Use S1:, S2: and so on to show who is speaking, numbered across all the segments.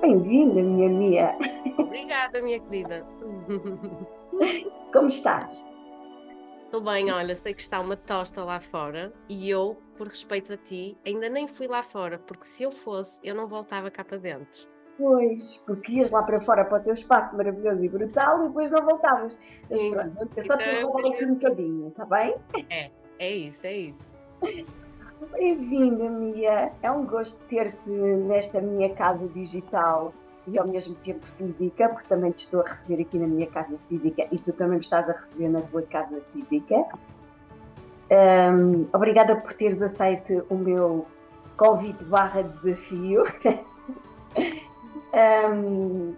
S1: Bem-vinda, minha Mia.
S2: Obrigada, minha querida.
S1: Como estás?
S2: Estou bem, olha, sei que está uma tosta lá fora e eu, por respeito a ti, ainda nem fui lá fora, porque se eu fosse, eu não voltava cá para dentro.
S1: Pois, porque ias lá para fora para o teu espaço maravilhoso e brutal e depois não voltavas. Mas
S2: Sim,
S1: pronto, eu só
S2: então
S1: te vou
S2: eu
S1: roubar aqui um bocadinho, está bem?
S2: é isso, é isso.
S1: Bem-vinda, Mia. É um gosto ter-te nesta minha casa digital e ao mesmo tempo física, porque também te estou a receber aqui na minha casa física e tu também me estás a receber na tua casa física. Obrigada por teres aceito o meu convite barra desafio. Um,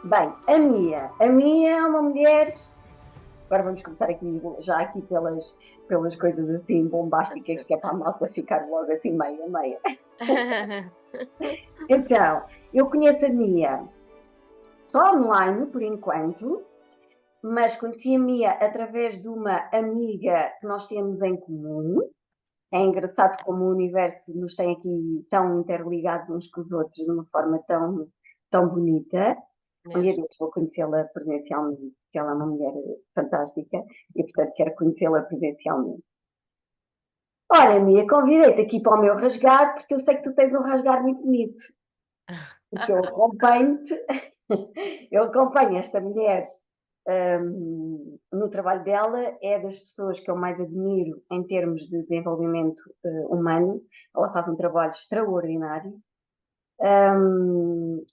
S1: Bem, a Mia é uma mulher. Agora vamos começar aqui já aqui pelas coisas assim bombásticas que é para a malta ficar logo assim meia. Então, eu conheço a Mia só online por enquanto, mas conheci a Mia através de uma amiga que nós temos em comum. É engraçado como o universo nos tem aqui tão interligados uns com os outros de uma forma tão bonita. Um dia
S2: Mesmo.
S1: destes vou conhecê-la presencialmente, porque ela é uma mulher fantástica e, portanto, quero conhecê-la presencialmente. Olha, Mia, convidei-te aqui para o meu rasgar, porque eu sei que tu tens um rasgar muito bonito. Porque eu acompanho-te, eu acompanho esta mulher no trabalho dela, é das pessoas que eu mais admiro em termos de desenvolvimento humano. Ela faz um trabalho extraordinário.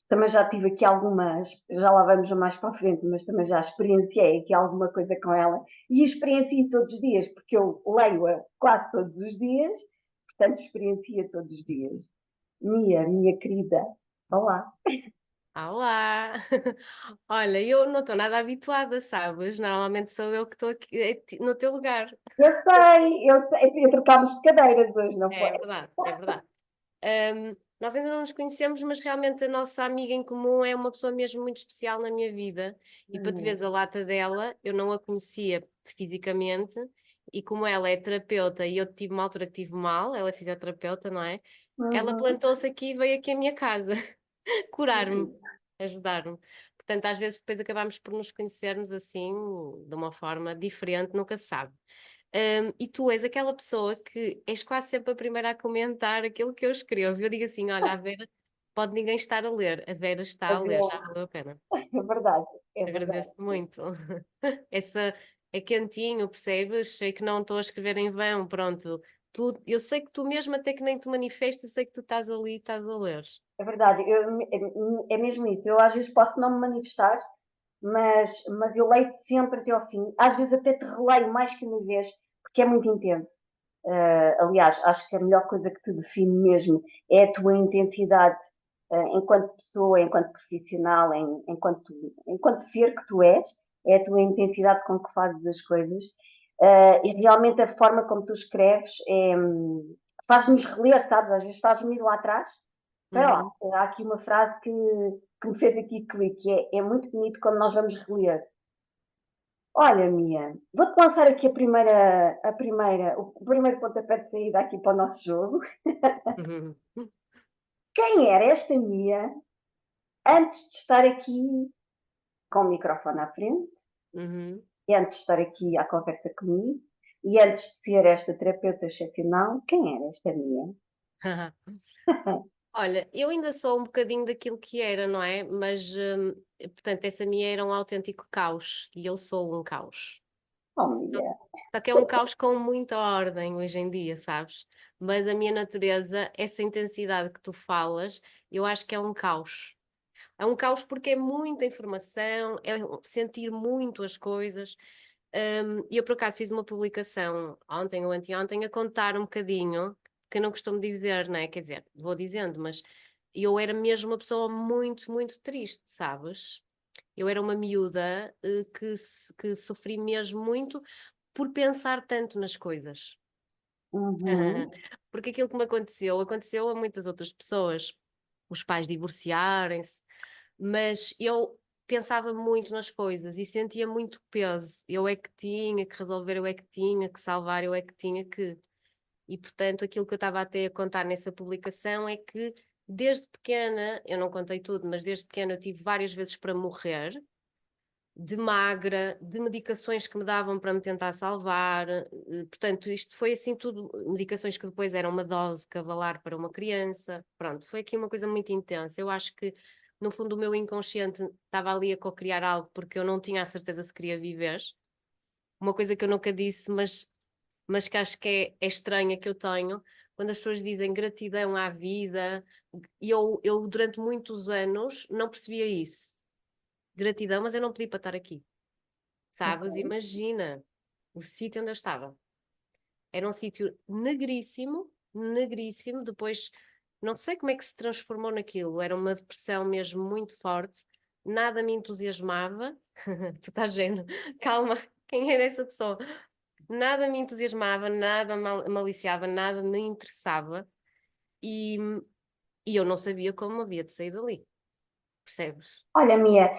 S1: Também já tive aqui algumas, já lá vamos mais para a frente, mas também já experienciei aqui alguma coisa com ela e experiencio todos os dias, porque eu leio-a quase todos os dias, portanto experiencia todos os dias. Minha querida, olá.
S2: Olá! Olha, eu não estou nada habituada, sabes? Normalmente sou eu que estou aqui no teu lugar.
S1: Eu trocámos de cadeiras hoje, não foi?
S2: É verdade, é verdade. Nós ainda não nos conhecemos, mas realmente a nossa amiga em comum é uma pessoa mesmo muito especial na minha vida. E para te veres a lata dela, eu não a conhecia fisicamente, e como ela é terapeuta e eu tive uma altura que tive mal, ela é fisioterapeuta, não é? Ela
S1: Uhum.
S2: plantou-se aqui e veio aqui à minha casa curar-me, ajudar-me. Portanto, às vezes depois acabamos por nos conhecermos assim, de uma forma diferente, nunca se sabe. E tu és aquela pessoa que és quase sempre a primeira a comentar aquilo que eu escrevo. Eu digo assim: olha, a Vera pode ninguém estar a ler, a Vera está
S1: É
S2: a ler, já
S1: verdade,
S2: valeu a pena.
S1: é verdade, é verdade.
S2: Agradeço muito. Essa é quentinho, percebes? Sei que não estou a escrever em vão, pronto. Eu sei que tu mesmo, até que nem te manifestes, eu sei que tu estás ali e estás a ler.
S1: É verdade, é mesmo isso. Eu às vezes posso não me manifestar, mas eu leio sempre até ao fim. Às vezes até te releio mais que uma vez, porque é muito intenso. Aliás, acho que a melhor coisa que te define mesmo é a tua intensidade enquanto pessoa, enquanto profissional, enquanto ser que tu és, é a tua intensidade com que fazes as coisas. E realmente a forma como tu escreves faz-nos reler, sabes? Às vezes faz-me ir lá atrás. Espera lá,
S2: Uhum.
S1: há aqui uma frase que me fez aqui clique, é muito bonito quando nós vamos reler. Olha, Mia, vou-te lançar aqui o primeiro pontapé de saída aqui para o nosso jogo.
S2: Uhum.
S1: Quem era esta Mia antes de estar aqui com o microfone à frente,
S2: Uhum.
S1: e antes de estar aqui à conversa comigo, e antes de ser esta terapeuta excepcional, quem era esta Mia?
S2: Olha, eu ainda sou um bocadinho daquilo que era, não é? Mas, portanto, essa minha era um autêntico caos e eu sou um caos.
S1: Oh,
S2: Só,
S1: Mia.
S2: só que é um caos com muita ordem hoje em dia, sabes? Mas a minha natureza, essa intensidade que tu falas, eu acho que é um caos. É um caos porque é muita informação, é sentir muito as coisas. E eu, por acaso, fiz uma publicação ontem ou anteontem a contar um bocadinho, que eu não costumo dizer, né? Quer dizer, vou dizendo, mas eu era mesmo uma pessoa muito, muito triste, sabes? Eu era uma miúda que sofri mesmo muito por pensar tanto nas coisas.
S1: Uhum.
S2: Porque aquilo que me aconteceu, aconteceu a muitas outras pessoas, os pais divorciarem-se, mas eu pensava muito nas coisas e sentia muito peso. Eu é que tinha que resolver, eu é que tinha que salvar, eu é que tinha que. E portanto, aquilo que eu estava até a contar nessa publicação é que desde pequena, eu não contei tudo, mas desde pequena eu tive várias vezes para morrer, de magra, de medicações que me davam para me tentar salvar, portanto, isto foi assim tudo, medicações que depois eram uma dose cavalar para uma criança, pronto, foi aqui uma coisa muito intensa. Eu acho que, no fundo, o meu inconsciente estava ali a co-criar algo porque eu não tinha a certeza se queria viver, uma coisa que eu nunca disse, mas que acho que é estranha que eu tenho, quando as pessoas dizem gratidão à vida, e eu durante muitos anos não percebia isso. Gratidão, mas eu não pedi para estar aqui, sabes?
S1: Ok.
S2: Imagina o sítio onde eu estava. Era um sítio negríssimo, negríssimo, depois não sei como é que se transformou naquilo, era uma depressão mesmo muito forte, nada me entusiasmava. Tu estás género, calma, quem era essa pessoa? Nada me entusiasmava, nada maliciava, nada me interessava e, e eu não sabia como havia de sair dali, percebes?
S1: Olha, Mia,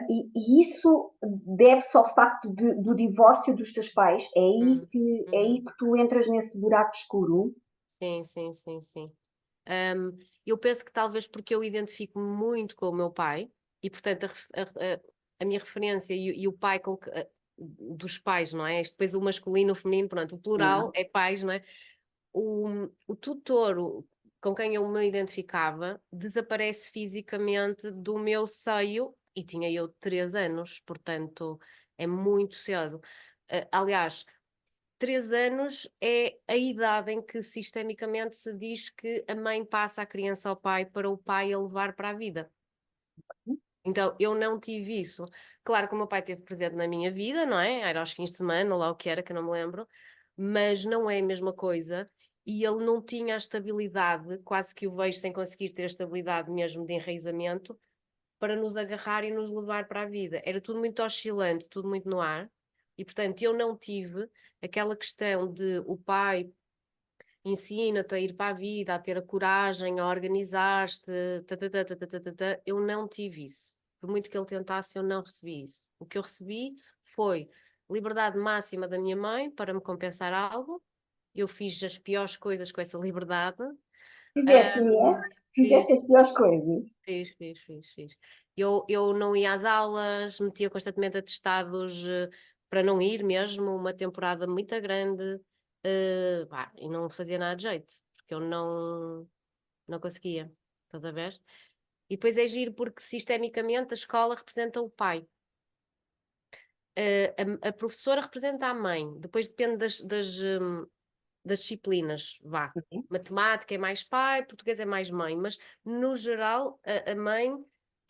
S1: e isso deve-se ao facto do divórcio dos teus pais?
S2: Hum,
S1: É aí
S2: uhum.
S1: que tu entras nesse buraco escuro?
S2: Sim, sim, sim, sim. Eu penso que talvez porque eu identifico muito com o meu pai e, portanto, a minha referência e o pai dos pais, não é? Isto depois o masculino, o feminino, pronto, o plural
S1: Hum.
S2: é pais, não é? O tutor com quem eu me identificava desaparece fisicamente do meu seio e tinha eu 3 anos, portanto é muito cedo. Aliás, 3 anos é a idade em que sistemicamente se diz que a mãe passa a criança ao pai para o pai a levar para a vida. Então, eu não tive isso. Claro que o meu pai esteve presente na minha vida, não é? Era aos fins de semana, ou lá o que era, que eu não me lembro, mas não é a mesma coisa. E ele não tinha a estabilidade, quase que o vejo sem conseguir ter a estabilidade mesmo de enraizamento, para nos agarrar e nos levar para a vida. Era tudo muito oscilante, tudo muito no ar. E, portanto, eu não tive aquela questão de o pai ensina-te a ir para a vida, a ter a coragem, a organizar-te, tá, tá, tá, tá, tá, tá, tá, tá. Eu não tive isso. Por muito que ele tentasse, eu não recebi isso. O que eu recebi foi liberdade máxima da minha mãe para me compensar algo. Eu fiz as piores coisas com essa liberdade.
S1: Fizeste, Mia?
S2: Ahm, fiz,
S1: Fizeste as piores coisas?
S2: fiz. Eu não ia às aulas, metia constantemente atestados para não ir mesmo, uma temporada muito grande, pá, e não fazia nada de jeito, porque eu não conseguia, estás a ver? E depois é giro porque sistemicamente a escola representa o pai. A professora representa a mãe, depois depende das disciplinas, vá.
S1: Uhum.
S2: Matemática é mais pai, português é mais mãe, mas no geral a mãe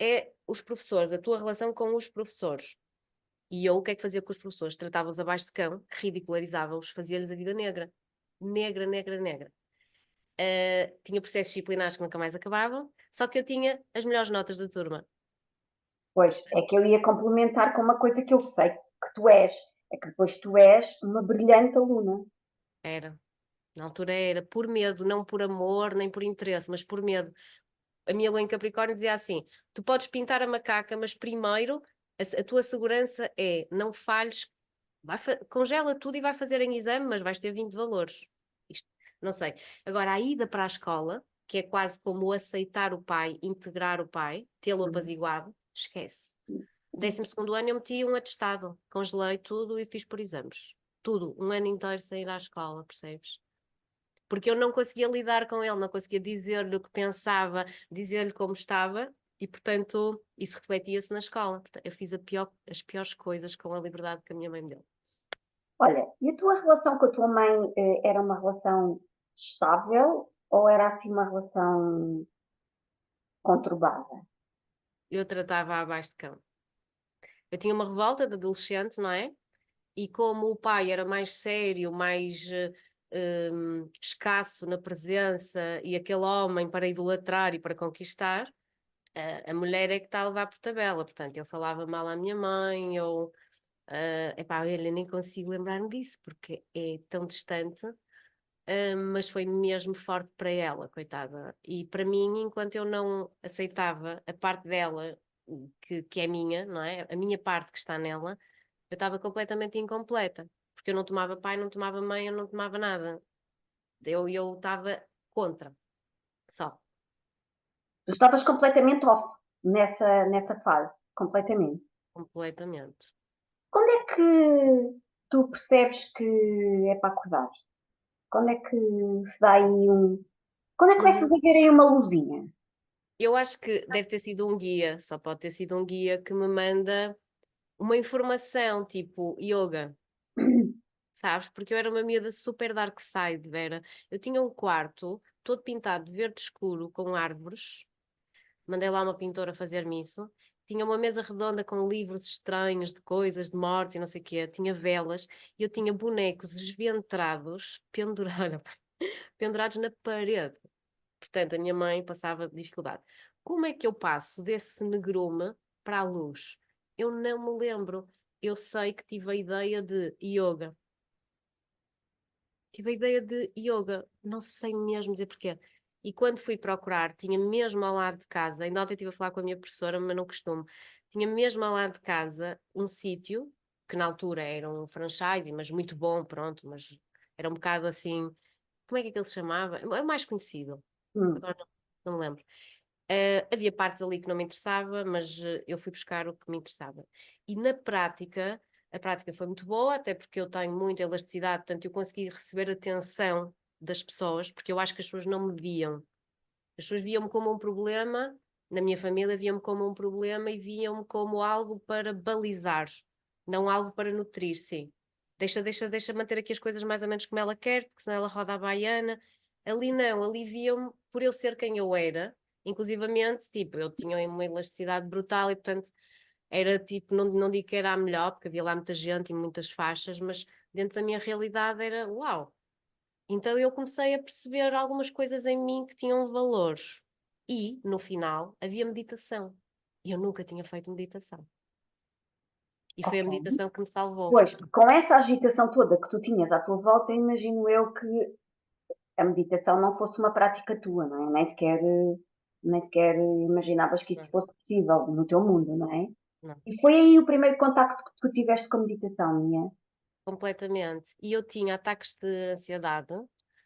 S2: é os professores, a tua relação com os professores. E eu o que é que fazia com os professores? Tratava-os abaixo de cão, ridicularizava-os, fazia-lhes a vida negra. Negra, negra, negra. Tinha processos disciplinares que nunca mais acabavam, só que eu tinha as melhores notas da turma.
S1: Pois, é que eu ia complementar com uma coisa que eu sei que tu és. É que depois tu és uma brilhante aluna.
S2: Era. Na altura era por medo, não por amor, nem por interesse, mas por medo. A minha lua em Capricórnio dizia assim: tu podes pintar a macaca, mas primeiro a tua segurança é não falhes, congela tudo e vai fazer em exame, mas vais ter 20 valores. Isto, não sei. Agora, a ida para a escola, que é quase como aceitar o pai, integrar o pai, tê-lo
S1: Uhum.
S2: apaziguado, esquece. 12º ano eu meti um atestado, congelei tudo e fiz por exames. Tudo, um ano inteiro sem ir à escola, percebes? Porque eu não conseguia lidar com ele, não conseguia dizer-lhe o que pensava, dizer-lhe como estava, e portanto isso refletia-se na escola. Portanto, eu fiz as piores coisas com a liberdade que a minha mãe me deu.
S1: Olha, e a tua relação com a tua mãe era uma relação estável ou era assim uma relação conturbada?
S2: Eu tratava abaixo de cão. Eu tinha uma revolta de adolescente, não é? E como o pai era mais sério, mais escasso na presença, e aquele homem para idolatrar e para conquistar, a mulher é que está a levar por tabela. Portanto, eu falava mal à minha mãe, ou epá, olha, nem consigo lembrar-me disso porque é tão distante, mas foi mesmo forte para ela, coitada. E para mim, enquanto eu não aceitava a parte dela que é minha, não é? A minha parte que está nela, eu estava completamente incompleta, porque eu não tomava pai, não tomava mãe, eu não tomava nada. Eu estava contra, só.
S1: Tu estavas completamente off nessa fase, completamente.
S2: completamente.
S1: Quando é que tu percebes que é para acordar? Quando é que se dá aí um. Quando é que começas
S2: Uhum.
S1: a ver aí uma luzinha?
S2: Eu acho que deve ter sido um guia, só pode ter sido um guia que me manda uma informação tipo yoga, sabes? Porque eu era uma miúda super dark side, Vera. Eu tinha um quarto todo pintado de verde escuro com árvores. Mandei lá uma pintora fazer-me isso. Tinha uma mesa redonda com livros estranhos de coisas, de mortes e não sei o quê. Tinha velas e eu tinha bonecos esventrados, pendurados na parede. Portanto, a minha mãe passava dificuldade. Como é que eu passo desse negrume para a luz? Eu não me lembro. Eu sei que tive a ideia de yoga. Tive a ideia de yoga. Não sei mesmo dizer porquê. E quando fui procurar, tinha mesmo ao lado de casa, ainda ontem estive a falar com a minha professora, mas não costumo, tinha mesmo ao lado de casa um sítio, que na altura era um franchise, mas muito bom, pronto, mas era um bocado assim, como é que ele se chamava? É o mais conhecido,
S1: Hum.
S2: agora não me lembro. Havia partes ali que não me interessava, mas eu fui buscar o que me interessava. E na prática, a prática foi muito boa, até porque eu tenho muita elasticidade, portanto eu consegui receber atenção das pessoas, porque eu acho que as pessoas não me viam. As pessoas viam-me como um problema, na minha família viam-me como um problema e viam-me como algo para balizar, não algo para nutrir, sim. Deixa manter aqui as coisas mais ou menos como ela quer, porque senão ela roda a baiana. Ali não, ali viam-me por eu ser quem eu era, inclusivamente, tipo, eu tinha uma elasticidade brutal e, portanto, era tipo, não digo que era a melhor, porque havia lá muita gente e muitas faixas, mas dentro da minha realidade era uau. Então eu comecei a perceber algumas coisas em mim que tinham valor. E, no final, havia meditação. E eu nunca tinha feito meditação. E foi a
S1: Ok.
S2: meditação que me salvou.
S1: Pois, com essa agitação toda que tu tinhas à tua volta, imagino eu que a meditação não fosse uma prática tua, não é? Nem sequer imaginavas que isso
S2: Não,
S1: fosse possível no teu mundo, não é?
S2: não.
S1: E foi aí o primeiro contacto que tu tiveste com a meditação, minha.
S2: Completamente. E eu tinha ataques de ansiedade.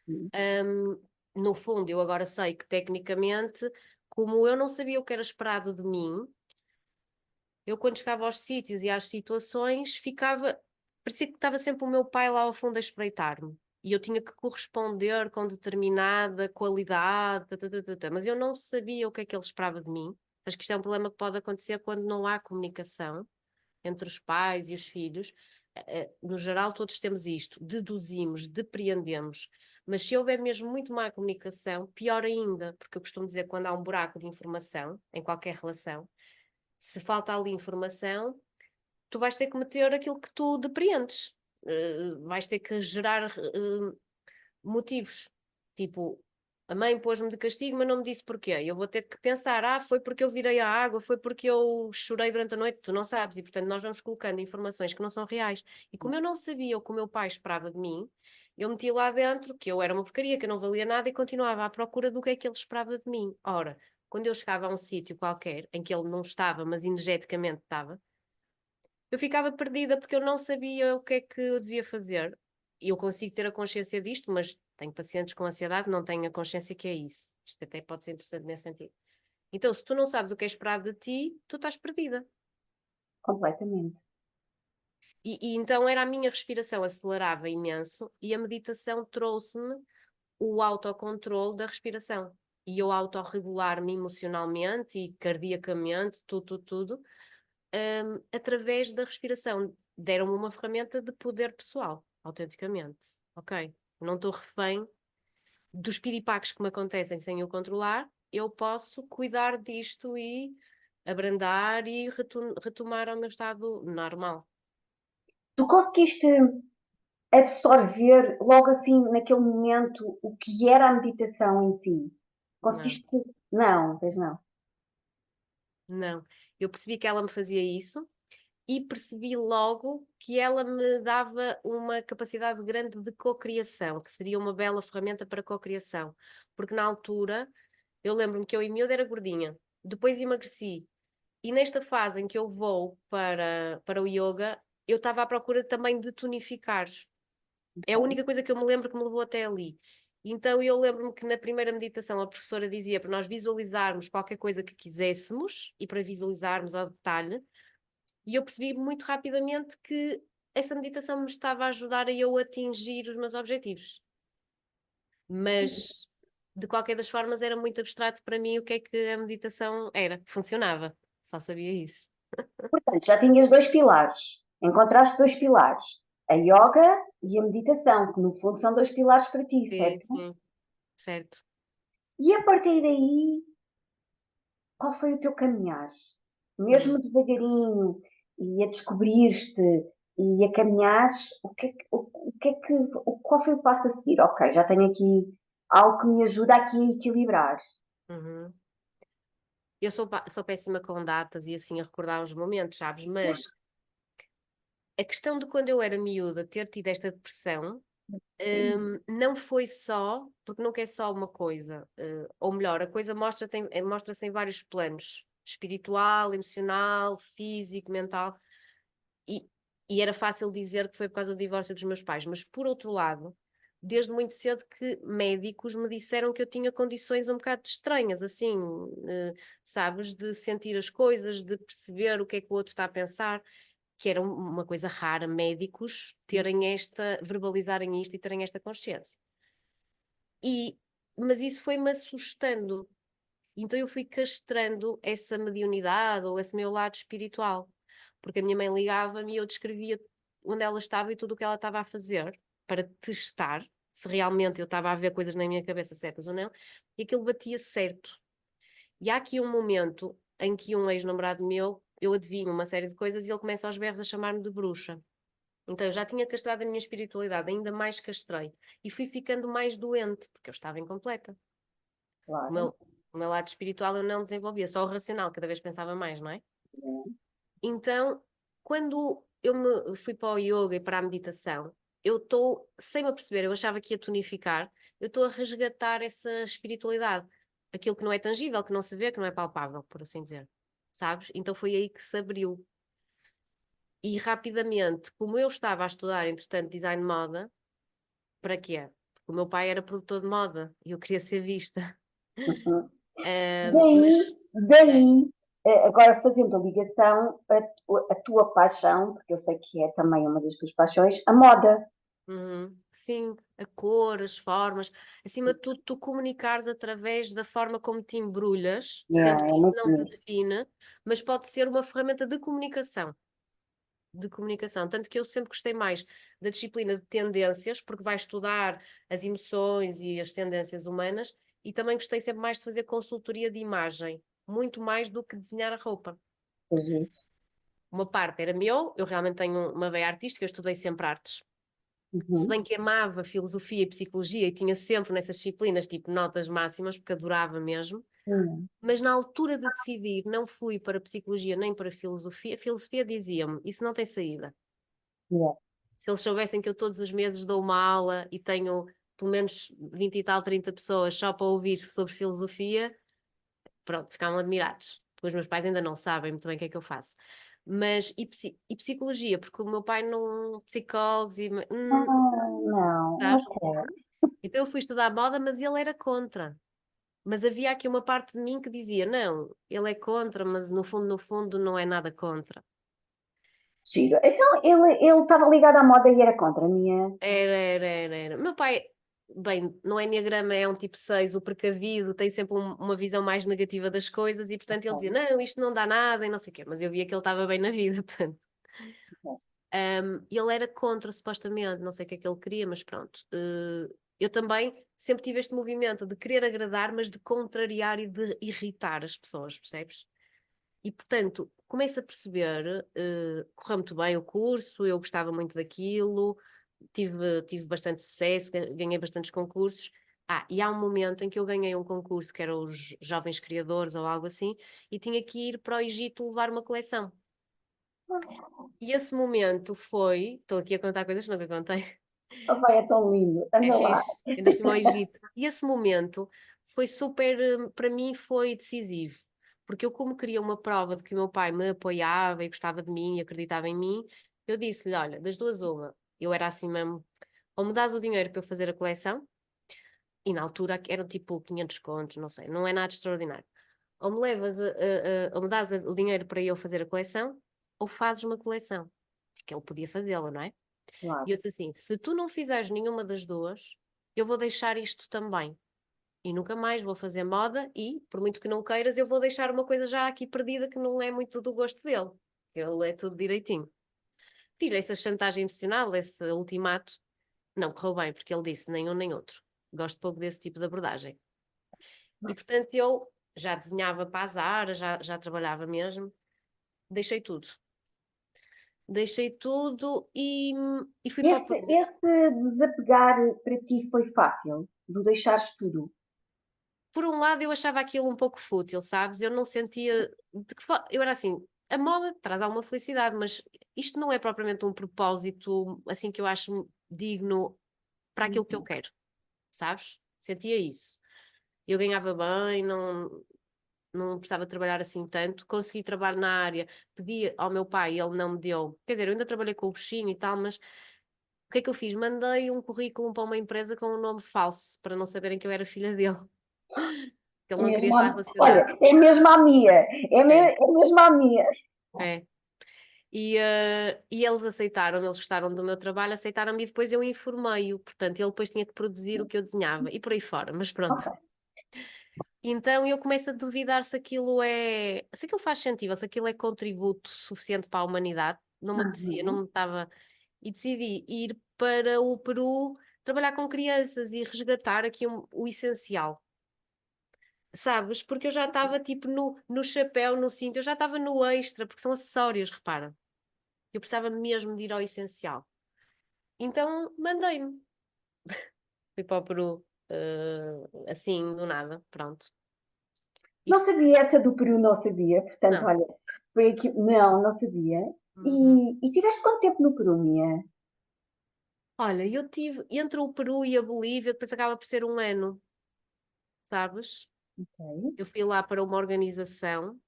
S1: Hum.
S2: Hum, no fundo, eu agora sei que tecnicamente, como eu não sabia o que era esperado de mim, eu quando chegava aos sítios e às situações, parecia que estava sempre o meu pai lá ao fundo a espreitar-me. E eu tinha que corresponder com determinada qualidade, mas eu não sabia o que é que ele esperava de mim. Acho que isto é um problema que pode acontecer quando não há comunicação entre os pais e os filhos. No geral, todos temos isto, deduzimos, depreendemos. Mas se houver mesmo muito má comunicação, pior ainda, porque eu costumo dizer que quando há um buraco de informação em qualquer relação, se falta ali informação, tu vais ter que meter aquilo que tu depreendes. Vais ter que gerar motivos. Tipo, a mãe pôs-me de castigo, mas não me disse porquê. Eu vou ter que pensar, foi porque eu virei a água, foi porque eu chorei durante a noite, tu não sabes. E, portanto, nós vamos colocando informações que não são reais. E como eu não sabia o que o meu pai esperava de mim, eu meti lá dentro que eu era uma porcaria, que eu não valia nada e continuava à procura do que é que ele esperava de mim. Ora, quando eu chegava a um sítio qualquer, em que ele não estava, mas energeticamente estava, eu ficava perdida porque eu não sabia o que é que eu devia fazer. E eu consigo ter a consciência disto, mas tenho pacientes com ansiedade, não tenho a consciência que é isso. Isto até pode ser interessante nesse sentido. Então, se tu não sabes o que é esperado de ti, tu estás perdida.
S1: Completamente.
S2: E então era a minha respiração acelerava imenso e a meditação trouxe-me o autocontrole da respiração. E eu autorregular-me emocionalmente e cardiacamente, tudo, através da respiração. Deram-me uma ferramenta de poder pessoal, autenticamente. Ok? Não estou refém dos piripaques que me acontecem sem eu controlar. Eu posso cuidar disto e abrandar e retomar ao meu estado normal.
S1: Tu conseguiste absorver logo assim, naquele momento, o que era a meditação em si?
S2: Não,
S1: Conseguiste? Não, pois não.
S2: não. Eu percebi que ela me fazia isso e percebi logo que ela me dava uma capacidade grande de cocriação, que seria uma bela ferramenta para cocriação. Porque na altura, eu lembro-me que eu em miúda era gordinha, depois emagreci. E nesta fase em que eu vou para o yoga, eu estava à procura também de tonificar. É a única coisa que eu me lembro que me levou até ali. Então eu lembro-me que na primeira meditação a professora dizia para nós visualizarmos qualquer coisa que quiséssemos e para visualizarmos ao detalhe, e eu percebi muito rapidamente que essa meditação me estava a ajudar a eu atingir os meus objetivos. Mas de qualquer das formas era muito abstrato para mim o que é que a meditação era, funcionava, só sabia isso.
S1: Portanto, já tinhas dois pilares. Encontraste dois pilares. A yoga e a meditação, que no fundo são dois pilares para ti,
S2: Sim,
S1: certo?
S2: sim, certo.
S1: E a partir daí, qual foi o teu caminhar?
S2: Hum.
S1: Mesmo devagarinho, e a descobrir-te e a caminhares, qual foi o passo a seguir? Ok, já tenho aqui algo que me ajuda aqui a equilibrar.
S2: Uhum. Eu sou péssima com datas e assim a recordar os momentos, sabes? Mas a questão de quando eu era miúda ter tido esta depressão, não foi só, porque nunca é só uma coisa, ou melhor, a coisa mostra-se em vários planos, espiritual, emocional, físico, mental, e, e era fácil dizer que foi por causa do divórcio dos meus pais, mas por outro lado, desde muito cedo que médicos me disseram que eu tinha condições um bocado estranhas, assim, eh, sabes, de sentir as coisas, de perceber o que é que o outro está a pensar, que era uma coisa rara, médicos terem verbalizarem isto e terem esta consciência. E, mas isso foi-me assustando. Então eu fui castrando essa mediunidade ou esse meu lado espiritual. Porque a minha mãe ligava-me e eu descrevia onde ela estava e tudo o que ela estava a fazer para testar se realmente eu estava a ver coisas na minha cabeça certas ou não, e aquilo batia certo. E há aqui um momento em que um ex-namorado meu, eu adivinho uma série de coisas e ele começa aos berros a chamar-me de bruxa. Então eu já tinha castrado a minha espiritualidade, ainda mais castrei. E fui ficando mais doente, porque eu estava incompleta. O
S1: Claro.
S2: meu, o meu lado espiritual eu não desenvolvia, só o racional, cada vez pensava mais, não é? Então, quando eu me fui para o yoga e para a meditação, eu estou, sem me aperceber, eu achava que ia tonificar, eu estou a resgatar essa espiritualidade. Aquilo que não é tangível, que não se vê, que não é palpável, por assim dizer. Sabes? Então foi aí que se abriu. E rapidamente, como eu estava a estudar, entretanto, design de moda, para quê? Porque o meu pai era produtor de moda e eu queria ser vista.
S1: Uhum.
S2: Mas
S1: Daí,
S2: é,
S1: daí, agora fazendo a ligação, a tua paixão, porque eu sei que é também uma das tuas paixões, a moda.
S2: sim, a cor, as formas, acima de tudo, tu comunicares através da forma como te embrulhas, sendo
S1: É
S2: que isso
S1: muito
S2: não te
S1: bonito.
S2: define, mas pode ser uma ferramenta de comunicação. De comunicação, tanto que eu sempre gostei mais da disciplina de tendências, porque vai estudar as emoções e as tendências humanas, e também gostei sempre mais de fazer consultoria de imagem, muito mais do que desenhar a roupa. Uma parte era meu, eu realmente tenho uma veia artística, eu estudei sempre artes. Se
S1: Uhum.
S2: bem que amava filosofia e psicologia e tinha sempre nessas disciplinas tipo notas máximas, porque adorava mesmo,
S1: Uhum.
S2: mas na altura de decidir não fui para psicologia nem para filosofia, a filosofia dizia-me, isso não tem saída.
S1: Yeah.
S2: Se eles soubessem que eu todos os meses dou uma aula e tenho pelo menos 20 e tal, 30 pessoas só para ouvir sobre filosofia, pronto, ficavam admirados. Porque os meus pais ainda não sabem muito bem o que é que eu faço. Mas, e psicologia, porque o meu pai não, psicólogos e,
S1: Não,
S2: sabes?
S1: ok.
S2: Então eu fui estudar moda, mas ele era contra. Mas havia aqui uma parte de mim que dizia, não, ele é contra, mas no fundo não é nada contra.
S1: Giro. Então ele estava ligado à moda e era contra a minha.
S2: Era. Meu pai, bem, não é enneagrama, é um tipo 6, o precavido, tem sempre uma visão mais negativa das coisas e, portanto, ele dizia,
S1: Ok,
S2: não, isto não dá nada e não sei o quê. Mas eu via que ele estava bem na vida, portanto.
S1: ok.
S2: Ele era contra, supostamente, não sei o que é que ele queria, mas pronto. Eu também sempre tive este movimento de querer agradar, mas de contrariar e de irritar as pessoas, percebes? E, portanto, começo a perceber, correu muito bem o curso, eu gostava muito daquilo, tive bastante sucesso, ganhei bastantes concursos. E há um momento em que eu ganhei um concurso que era os Jovens Criadores ou algo assim, e tinha que ir para o Egito levar uma coleção. E esse momento foi, estou aqui a contar coisas que nunca contei,
S1: Oh, pai, é tão lindo.
S2: é
S1: Anda lá.
S2: fixe, ainda por cima ao Egito. E esse momento foi super, para mim foi decisivo, porque eu como queria uma prova de que o meu pai me apoiava e gostava de mim e acreditava em mim, eu disse-lhe, olha, das duas uma, eu era assim mesmo, ou me dás o dinheiro para eu fazer a coleção, E na altura eram tipo 500 contos, não sei, não é nada extraordinário. Ou me levas ou me dás o dinheiro para eu fazer a coleção, ou fazes uma coleção. Porque ele podia fazê-la, não é? E
S1: Claro.
S2: eu disse assim: se tu não fizeres nenhuma das duas, eu vou deixar isto também. E nunca mais vou fazer moda e, por muito que não queiras, eu vou deixar uma coisa já aqui perdida que não é muito do gosto dele. Ele é tudo direitinho. Fiz essa chantagem emocional, esse ultimato. Não correu bem, porque ele disse nem um nem outro. Gosto pouco desse tipo de abordagem. E portanto eu já desenhava para a Zara, já trabalhava mesmo. Deixei tudo. Deixei tudo e fui para o
S1: Esse,
S2: Peru.
S1: esse desapegar para ti foi fácil, de deixares tudo.
S2: Por um lado, eu achava aquilo um pouco fútil, sabes? Eu não sentia. Eu era assim, a moda traz alguma felicidade, mas isto não é propriamente um propósito assim que eu acho digno para aquilo que eu
S1: Uhum.
S2: quero, sabes? Sentia isso. Eu ganhava bem, não precisava trabalhar assim tanto. Consegui trabalho na área, pedi ao meu pai, ele não me deu. Quer dizer, eu ainda trabalhei com o bichinho e tal, mas o que é que eu fiz? Mandei um currículo para uma empresa com um nome falso, para não saberem que eu era filha dele, que ele
S1: É
S2: não queria
S1: mesmo
S2: estar
S1: olha,
S2: relacionado.
S1: é mesmo a minha.
S2: É,
S1: É mesmo a minha.
S2: é. E eles aceitaram, eles gostaram do meu trabalho, aceitaram-me e depois eu informei-o. Portanto, ele depois tinha que produzir o que eu desenhava e por aí fora, mas pronto.
S1: Ok.
S2: Então eu começo a duvidar se aquilo faz sentido, se aquilo é contributo suficiente para a humanidade. Não me apetecia, não
S1: Uhum.
S2: me estava. E decidi ir para o Peru trabalhar com crianças e resgatar aqui o essencial. Sabes? Porque eu já estava tipo no chapéu, no cinto, eu já estava no extra, porque são acessórios, repara. Eu precisava mesmo de ir ao essencial. Então mandei-me. Fui para o Peru, assim, do nada, pronto. E
S1: Não sabia essa do Peru, não sabia. Portanto,
S2: não.
S1: olha, foi aqui. Não, não sabia.
S2: Uhum.
S1: E tiveste quanto tempo no Peru, Mia?
S2: Olha, eu tive entre o Peru e a Bolívia, depois acaba por ser um ano, sabes?
S1: Ok.
S2: Eu fui lá para uma organização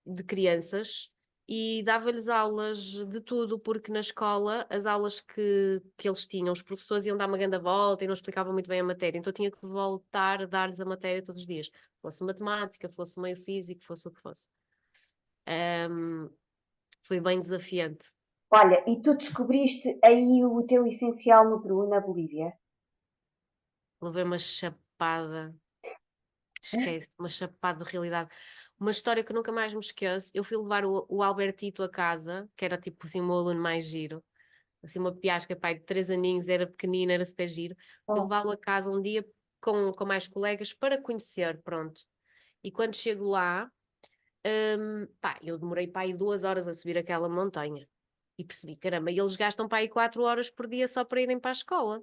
S2: de crianças e dava-lhes aulas de tudo, porque na escola as aulas que eles tinham, os professores iam dar uma grande volta e não explicavam muito bem a matéria, então eu tinha que voltar a dar-lhes a matéria todos os dias, fosse matemática, fosse meio físico, fosse o que fosse. Ahm, Foi bem desafiante.
S1: Olha, e tu descobriste aí o teu essencial no Peru e na Bolívia?
S2: Levei uma chapada, esquece, uma chapada de realidade. Uma história que nunca mais me esqueço. Eu fui levar o Albertito a casa, que era tipo assim o meu aluno mais giro, assim uma piasca, pai, de 3 aninhos, era pequenino, era super giro. Fui
S1: Oh,
S2: levá-lo a casa um dia com mais colegas para conhecer, pronto. E quando chego lá, pá, eu demorei para aí 2 horas a subir aquela montanha. E percebi, caramba, e eles gastam para aí 4 horas por dia só para irem para a escola.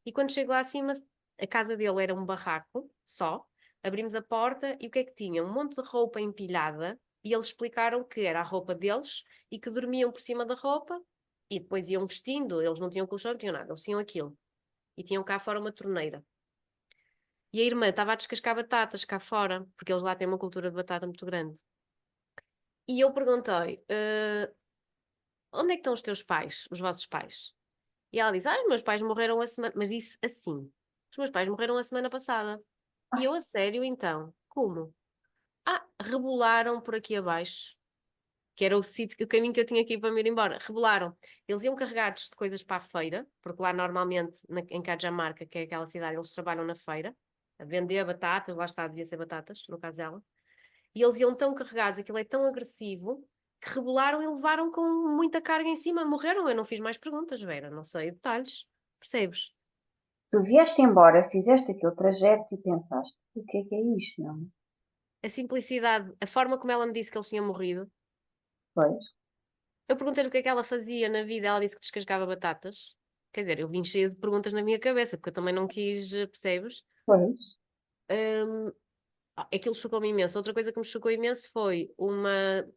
S2: E quando chego lá acima, a casa dele era um barraco só. Abrimos a porta e o que é que tinha? Um monte de roupa empilhada e eles explicaram que era a roupa deles e que dormiam por cima da roupa e depois iam vestindo. Eles não tinham colchão, não tinham nada, eles tinham aquilo. E tinham cá fora uma torneira. E a irmã estava a descascar batatas cá fora, porque eles lá têm uma cultura de batata muito grande. E eu perguntei: onde é que estão os teus pais, os vossos pais? E ela disse: os meus pais morreram a semana. Mas disse assim: os meus pais morreram a semana passada. E
S1: ai,
S2: eu, a sério, então? Como? Rebolaram por aqui abaixo, que era o sítio, o caminho que eu tinha aqui para me ir embora. Rebolaram. Eles iam carregados de coisas para a feira, porque lá normalmente, em Cajamarca, que é aquela cidade, eles trabalham na feira, a vender batatas, lá está, devia ser batatas, no caso dela. E eles iam tão carregados, aquilo é tão agressivo, que rebolaram e levaram com muita carga em cima, morreram. Eu não fiz mais perguntas, Vera, não sei detalhes, percebes?
S1: tu vieste embora, fizeste aquele trajeto e pensaste, o que é isto, não?
S2: A simplicidade, a forma como ela me disse que eles tinham morrido.
S1: Pois,
S2: Eu perguntei-lhe o que é que ela fazia na vida, ela disse que descascava batatas. Quer dizer, eu vim cheia de perguntas na minha cabeça, porque eu também não quis, percebes?
S1: pois.
S2: Hum, Aquilo chocou-me imenso. Outra coisa que me chocou imenso foi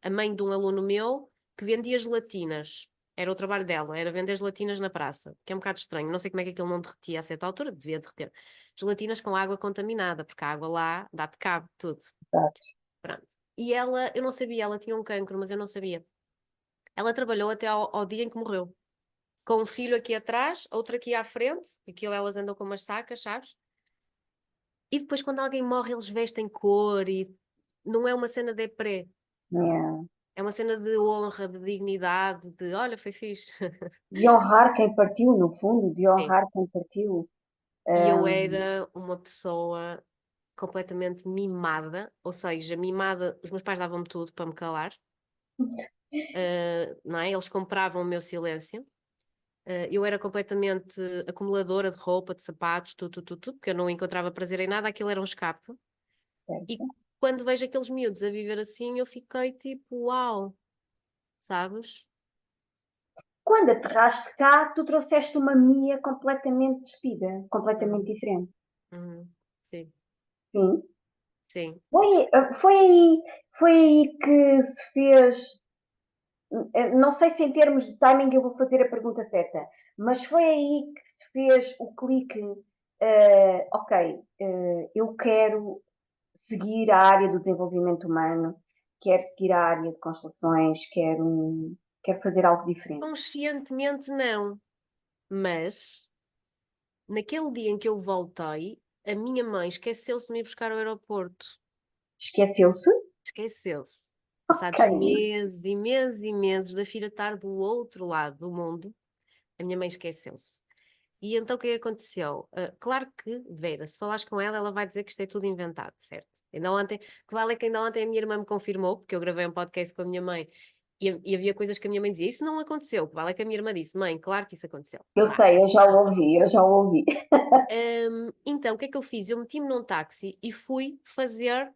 S2: a mãe de um aluno meu que vendia gelatinas. Era o trabalho dela, era vender gelatinas na praça, que é um bocado estranho. Não sei como é que aquilo não derretia a certa altura, devia derreter. Gelatinas com água contaminada, porque a água lá dá-te cabo de tudo.
S1: Exato.
S2: Pronto. E ela, eu não sabia, ela tinha um cancro, mas eu não sabia. Ela trabalhou até ao dia em que morreu. com um filho aqui atrás, outro aqui à frente, aquilo elas andam com umas sacas, sabes? E depois quando alguém morre eles vestem cor e não é uma cena deprê,
S1: É.
S2: é uma cena de honra, de dignidade, de olha, foi fixe.
S1: De honrar quem partiu, no fundo, de
S2: Sim.
S1: honrar quem partiu.
S2: E eu era uma pessoa completamente mimada, ou seja, mimada, os meus pais davam-me tudo para me calar, não é? Eles compravam o meu silêncio. Eu era completamente acumuladora de roupa, de sapatos, tudo, porque eu não encontrava prazer em nada, aquilo era um escape. E
S1: Certo?
S2: quando vejo aqueles miúdos a viver assim, eu fiquei tipo, uau, sabes?
S1: Quando aterraste cá, tu trouxeste uma Mia completamente despida,
S2: Uhum,
S1: completamente diferente.
S2: uhum, sim,
S1: Sim.
S2: sim.
S1: Foi, foi aí que se fez. Não sei se em termos de timing eu vou fazer a pergunta certa, mas foi aí que se fez o clique. Ok, eu quero seguir a área do desenvolvimento humano, quero seguir a área de constelações, quero fazer algo diferente.
S2: Conscientemente não, mas naquele dia em que eu voltei, a minha mãe esqueceu-se de me ir buscar ao aeroporto.
S1: Esqueceu-se?
S2: Esqueceu-se.
S1: Ok.
S2: Passados meses e meses e meses da filha estar do outro lado do mundo, a minha mãe esqueceu-se. E então o que é que aconteceu? Claro que, Vera, se falares com ela, ela vai dizer que isto é tudo inventado, certo? Ainda ontem, que vale é que ainda ontem a minha irmã me confirmou, porque eu gravei um podcast com a minha mãe e havia coisas que a minha mãe dizia, isso não aconteceu. O que vale é que a minha irmã disse, mãe, claro que isso aconteceu.
S1: Eu sei, eu já o ouvi, eu já o ouvi.
S2: Então, o que é que eu fiz? Eu meti-me num táxi e fui fazer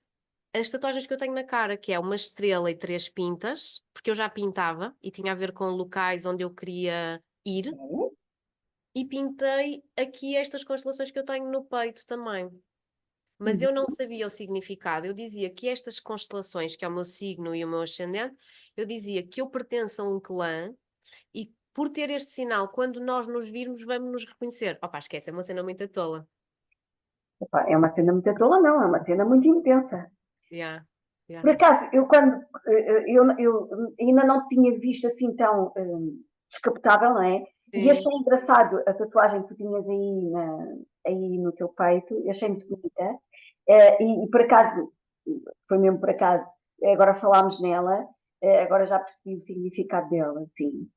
S2: as tatuagens que eu tenho na cara, que é uma estrela e 3 pintas, porque eu já pintava e tinha a ver com locais onde eu queria ir, e pintei aqui estas constelações que eu tenho no peito também. Mas eu não sabia o significado. Eu dizia que estas constelações, que é o meu signo e o meu ascendente, eu dizia que eu pertenço a um clã e por ter este sinal, quando nós nos virmos, vamos nos reconhecer. Opa, esquece, é uma cena muito tola.
S1: Epá, é uma cena muito tola, não, é uma cena muito intensa.
S2: Yeah, yeah.
S1: Por acaso, eu ainda não tinha visto assim tão descapotável, não é? E
S2: Sim.
S1: achei engraçado a tatuagem que tu tinhas aí no teu peito, eu achei muito bonita. E por acaso, foi mesmo por acaso, agora falámos nela, agora já percebi o significado dela, sim.
S2: Sim.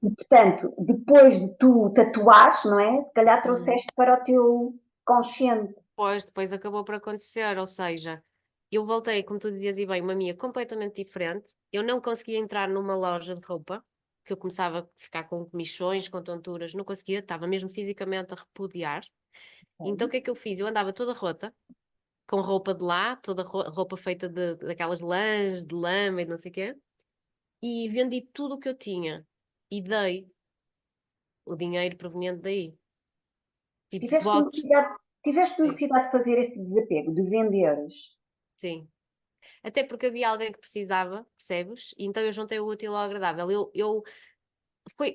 S1: E portanto, depois de tu tatuares, não é? Se calhar
S2: Uhum.
S1: trouxeste para o teu consciente.
S2: Depois acabou por acontecer, ou seja, eu voltei, como tu dizias, e bem, uma minha completamente diferente. Eu não conseguia entrar numa loja de roupa, que eu começava a ficar com comichões, com tonturas, não conseguia, estava mesmo fisicamente a repudiar. Então o que é que eu fiz? Eu andava toda rota, com roupa de lá, toda roupa feita daquelas lãs, de lama e não sei o quê, e vendi tudo o que eu tinha e dei o dinheiro proveniente daí. Tipo,
S1: Tiveste
S2: votos,
S1: necessidade, tiveste
S2: sim,
S1: necessidade de fazer este desapego, de venderes.
S2: sim. Até porque havia alguém que precisava, percebes? E então eu juntei o útil ao agradável.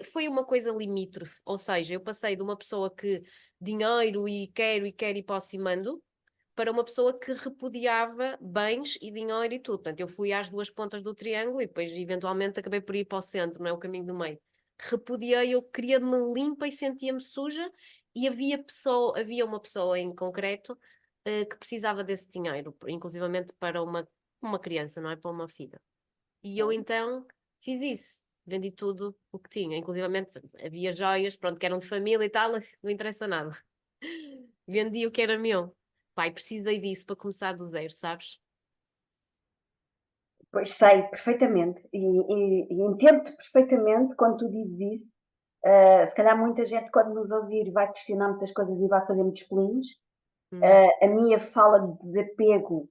S2: Foi uma coisa limítrofe, ou seja, eu passei de uma pessoa que dinheiro e quero e posso e mando, para uma pessoa que repudiava bens e dinheiro e tudo. Portanto, eu fui às duas pontas do triângulo e depois, eventualmente, acabei por ir para o centro, não é o caminho do meio. Repudiei, eu queria-me limpa e sentia-me suja, e havia uma pessoa em concreto que precisava desse dinheiro, inclusivamente para uma criança, não é? Para uma filha. E eu então fiz isso. Vendi tudo o que tinha, inclusivamente havia joias, pronto, que eram de família e tal, não interessa nada. Vendi o que era meu. Pai, precisei disso para começar do zero, sabes?
S1: Pois sei, perfeitamente. E entendo-te perfeitamente quando tu dizes isso. Se calhar muita gente, quando nos ouvir, vai questionar muitas coisas e vai fazer muitos pelinhos.
S2: Hum,
S1: A minha fala de desapego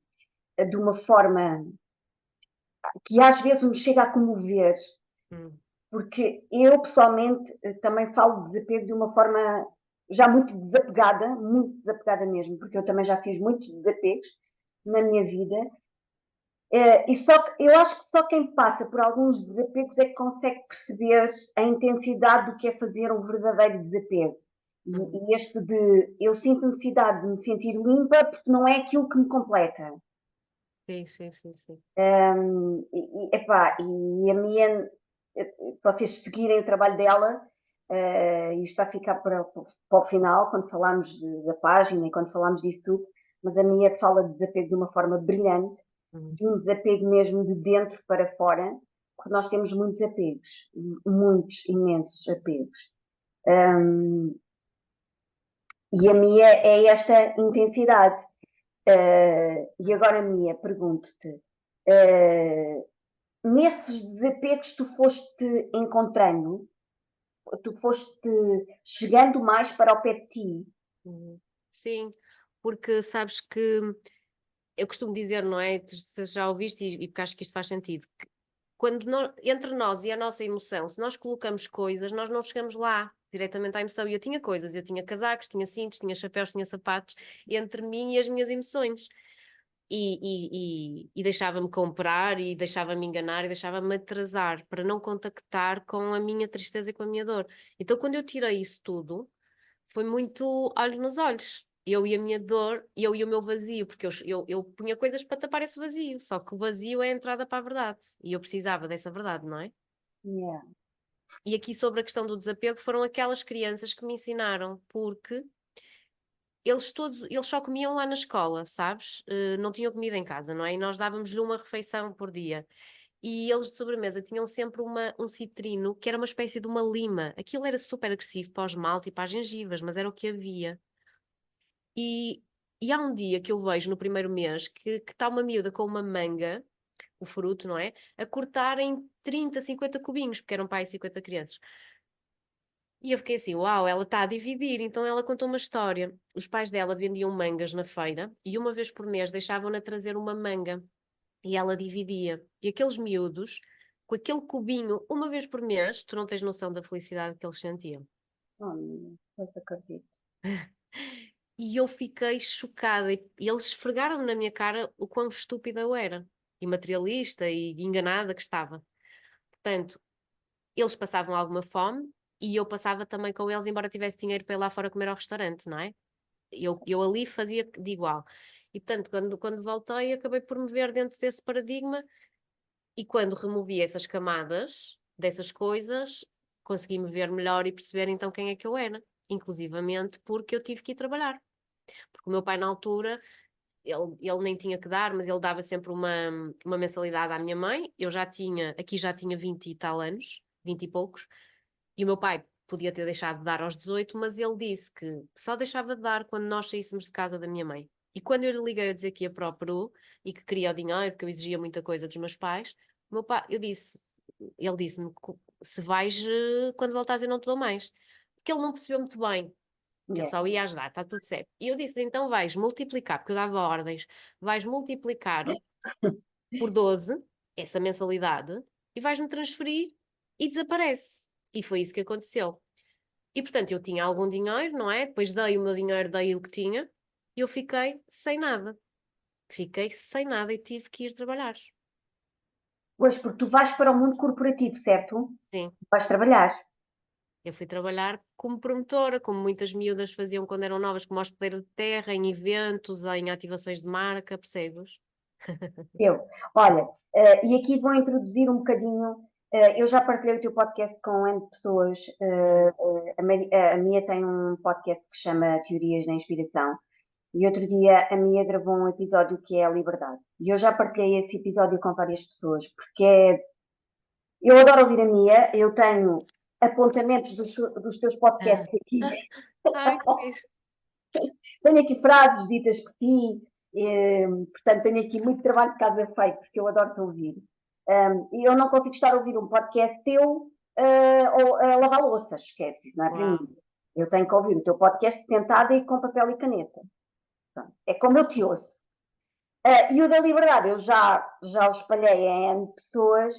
S1: de uma forma que às vezes me chega a comover,
S2: hum,
S1: porque eu pessoalmente também falo de desapego de uma forma já muito desapegada mesmo, porque eu também já fiz muitos desapegos na minha vida. E só que eu acho que só quem passa por alguns desapegos é que consegue perceber a intensidade do que é fazer um verdadeiro desapego.
S2: hum.
S1: E este de eu sinto necessidade de me sentir limpa porque não é aquilo que me completa.
S2: Sim, sim, sim, sim.
S1: Epá, e a minha. se vocês seguirem o trabalho dela, isto vai ficar para o final, quando falarmos da página e quando falarmos disso tudo, mas a Mia fala de desapego de uma forma brilhante, de um desapego mesmo de dentro para fora, porque nós temos muitos apegos, muitos, imensos apegos. E a Mia é esta intensidade. E agora, Mia, pergunto-te, nesses desapegos tu foste encontrando, tu foste chegando mais para o pé de ti.
S2: Sim, porque sabes que eu costumo dizer, não é? Tu já ouviste e porque acho que isto faz sentido. Que quando entre nós e a nossa emoção, se nós colocamos coisas, nós não chegamos lá diretamente à emoção. E eu tinha coisas, eu tinha casacos, tinha cintos, tinha chapéus, tinha sapatos entre mim e as minhas emoções. E deixava-me comprar e deixava-me enganar e deixava-me atrasar para não contactar com a minha tristeza e com a minha dor. Então, quando eu tirei isso tudo, foi muito olhos nos olhos. Eu e a minha dor, eu e o meu vazio, porque eu punha coisas para tapar esse vazio, só que o vazio é a entrada para a verdade. E eu precisava dessa verdade, não é?
S1: Yeah.
S2: E aqui sobre a questão do desapego foram aquelas crianças que me ensinaram, porque eles só comiam lá na escola, sabes? Não tinham comida em casa, não é? E nós dávamos-lhe uma refeição por dia. E eles de sobremesa tinham sempre um citrino que era uma espécie de uma lima. Aquilo era super agressivo para o esmalte e para as gengivas, mas era o que havia. E, e há um dia que eu vejo no primeiro mês que está uma miúda com uma manga, o fruto, não é? A cortar em 30, 50 cubinhos, porque eram para aí 50 crianças. E eu fiquei assim, uau, ela está a dividir. Então ela contou uma história. Os pais dela vendiam mangas na feira e uma vez por mês deixavam-na trazer uma manga e ela dividia. E aqueles miúdos, com aquele cubinho, uma vez por mês, tu não tens noção da felicidade que eles sentiam.
S1: Oh, pois acredito.
S2: E eu fiquei chocada. E eles esfregaram na minha cara o quão estúpida eu era. E materialista e enganada que estava. Portanto, eles passavam alguma fome e eu passava também com eles, embora tivesse dinheiro para ir lá fora comer ao restaurante, não é? Eu ali fazia de igual. E portanto, quando voltei, acabei por me ver dentro desse paradigma e quando removi essas camadas dessas coisas, consegui me ver melhor e perceber então quem é que eu era. Inclusivamente porque eu tive que ir trabalhar. Porque o meu pai, na altura, ele nem tinha que dar, mas ele dava sempre uma mensalidade à minha mãe. Eu já tinha 20 e tal anos, 20 e poucos, e o meu pai podia ter deixado de dar aos 18, mas ele disse que só deixava de dar quando nós saíssemos de casa da minha mãe. E quando eu lhe liguei a dizer que ia para o Peru e que queria o dinheiro, porque eu exigia muita coisa dos meus pais, o meu pai, ele disse-me: se vais, quando voltares, eu não te dou mais. Porque ele não percebeu muito bem que eu
S1: Yeah.
S2: só ia ajudar, está tudo certo. E eu disse: então vais multiplicar, porque eu dava ordens, vais multiplicar por 12 essa mensalidade e vais-me transferir e desaparece. E foi isso que aconteceu. E portanto eu tinha algum dinheiro, não é? Depois dei o meu dinheiro, dei o que tinha e eu fiquei sem nada. Fiquei sem nada e tive que ir trabalhar.
S1: Pois, porque tu vais para o mundo corporativo, certo?
S2: Sim,
S1: Vais trabalhar.
S2: eu fui trabalhar como promotora, como muitas miúdas faziam quando eram novas, como hospedeira de terra, em eventos, em ativações de marca, percebes?
S1: Eu. Olha, e aqui vou introduzir um bocadinho. Eu já partilhei o teu podcast com N pessoas. A Mia tem um podcast que se chama Teorias da Inspiração. E outro dia a Mia gravou um episódio que é a liberdade. E eu já partilhei esse episódio com várias pessoas, porque eu adoro ouvir a Mia. Eu tenho apontamentos dos teus
S2: Ah,
S1: podcasts aqui.
S2: ai, que fixe.
S1: Tenho aqui frases ditas por ti, portanto, tenho aqui muito trabalho de casa feito, porque eu adoro-te ouvir. E eu não consigo estar a ouvir um podcast teu ou a lavar louças, esquece, isso não é para mim.
S2: Uau.
S1: Eu tenho que ouvir o teu podcast sentada e com papel e caneta. Pronto, é como eu te ouço. E o da liberdade, eu já o espalhei a N pessoas,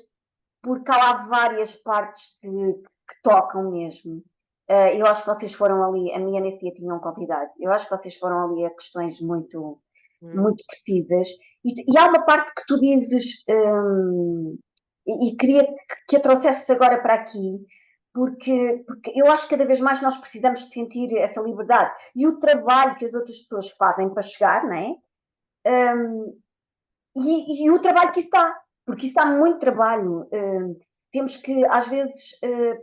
S1: porque há lá várias partes que tocam mesmo. Eu acho que vocês foram ali, a minha nesse dia tinha um convidado, eu acho que vocês foram ali a questões muito,
S2: Hum,
S1: muito precisas. E há uma parte que tu dizes, e queria que a trouxesses agora para aqui, porque eu acho que cada vez mais nós precisamos de sentir essa liberdade. E o trabalho que as outras pessoas fazem para chegar, não é? Um, e o trabalho que isso dá, porque isso dá muito trabalho. temos que, às vezes,